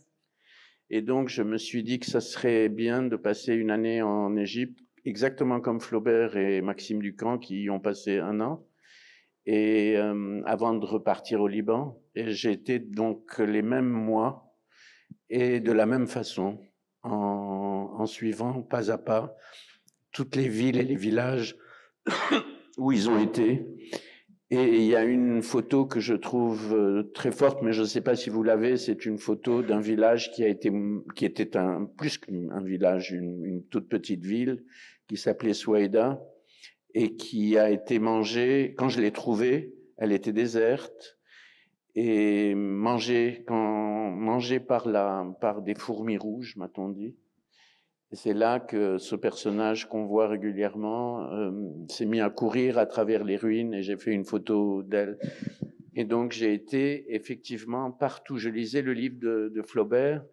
et donc je me suis dit que ça serait bien de passer une année en Égypte, exactement comme Flaubert et Maxime Ducamp qui y ont passé 1 an. Et avant de repartir au Liban, et j'ai été donc les mêmes mois et de la même façon, en suivant pas à pas toutes les villes et les villages où ils ont été. Et il y a une photo que je trouve très forte, mais je ne sais pas si vous l'avez, c'est une photo d'un village qui était plus qu'un village, une toute petite ville qui s'appelait Souaïda, et qui a été mangée, quand je l'ai trouvée, elle était déserte, et mangée par des fourmis rouges, m'a-t-on dit. Et c'est là que ce personnage qu'on voit régulièrement s'est mis à courir à travers les ruines, et j'ai fait une photo d'elle. Et donc j'ai été effectivement partout. Je lisais le livre de Flaubert,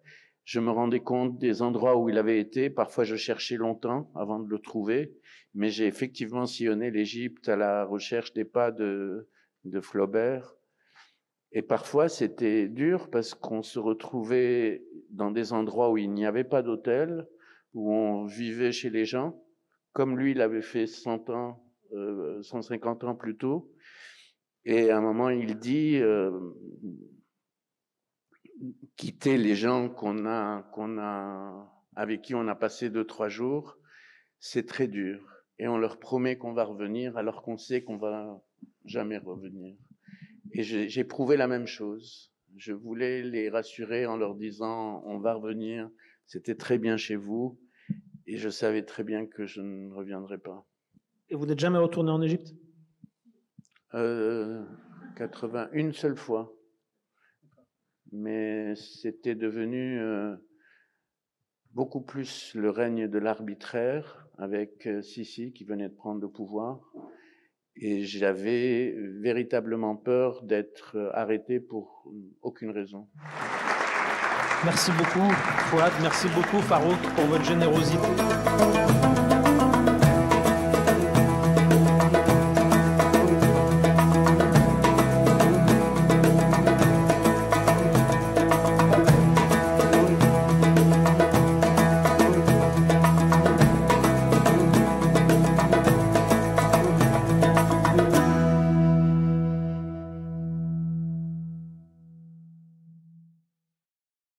je me rendais compte des endroits où il avait été. Parfois je cherchais longtemps avant de le trouver, mais j'ai effectivement sillonné l'Égypte à la recherche des pas de Flaubert. Et parfois c'était dur parce qu'on se retrouvait dans des endroits où il n'y avait pas d'hôtel, où on vivait chez les gens, comme lui l'avait fait 150 ans plus tôt. Et à un moment, il dit quitter les gens avec qui on a passé 2-3 jours, c'est très dur. Et on leur promet qu'on va revenir, alors qu'on sait qu'on va jamais revenir. Et j'ai prouvé la même chose. Je voulais les rassurer en leur disant on va revenir, c'était très bien chez vous. Et je savais très bien que je ne reviendrai pas. Et vous n'êtes jamais retourné en Égypte? 80, une seule fois. Mais c'était devenu beaucoup plus le règne de l'arbitraire avec Sisi qui venait de prendre le pouvoir. Et j'avais véritablement peur d'être arrêté pour aucune raison. Merci beaucoup, Fouad. Merci beaucoup, Farouk, pour votre générosité.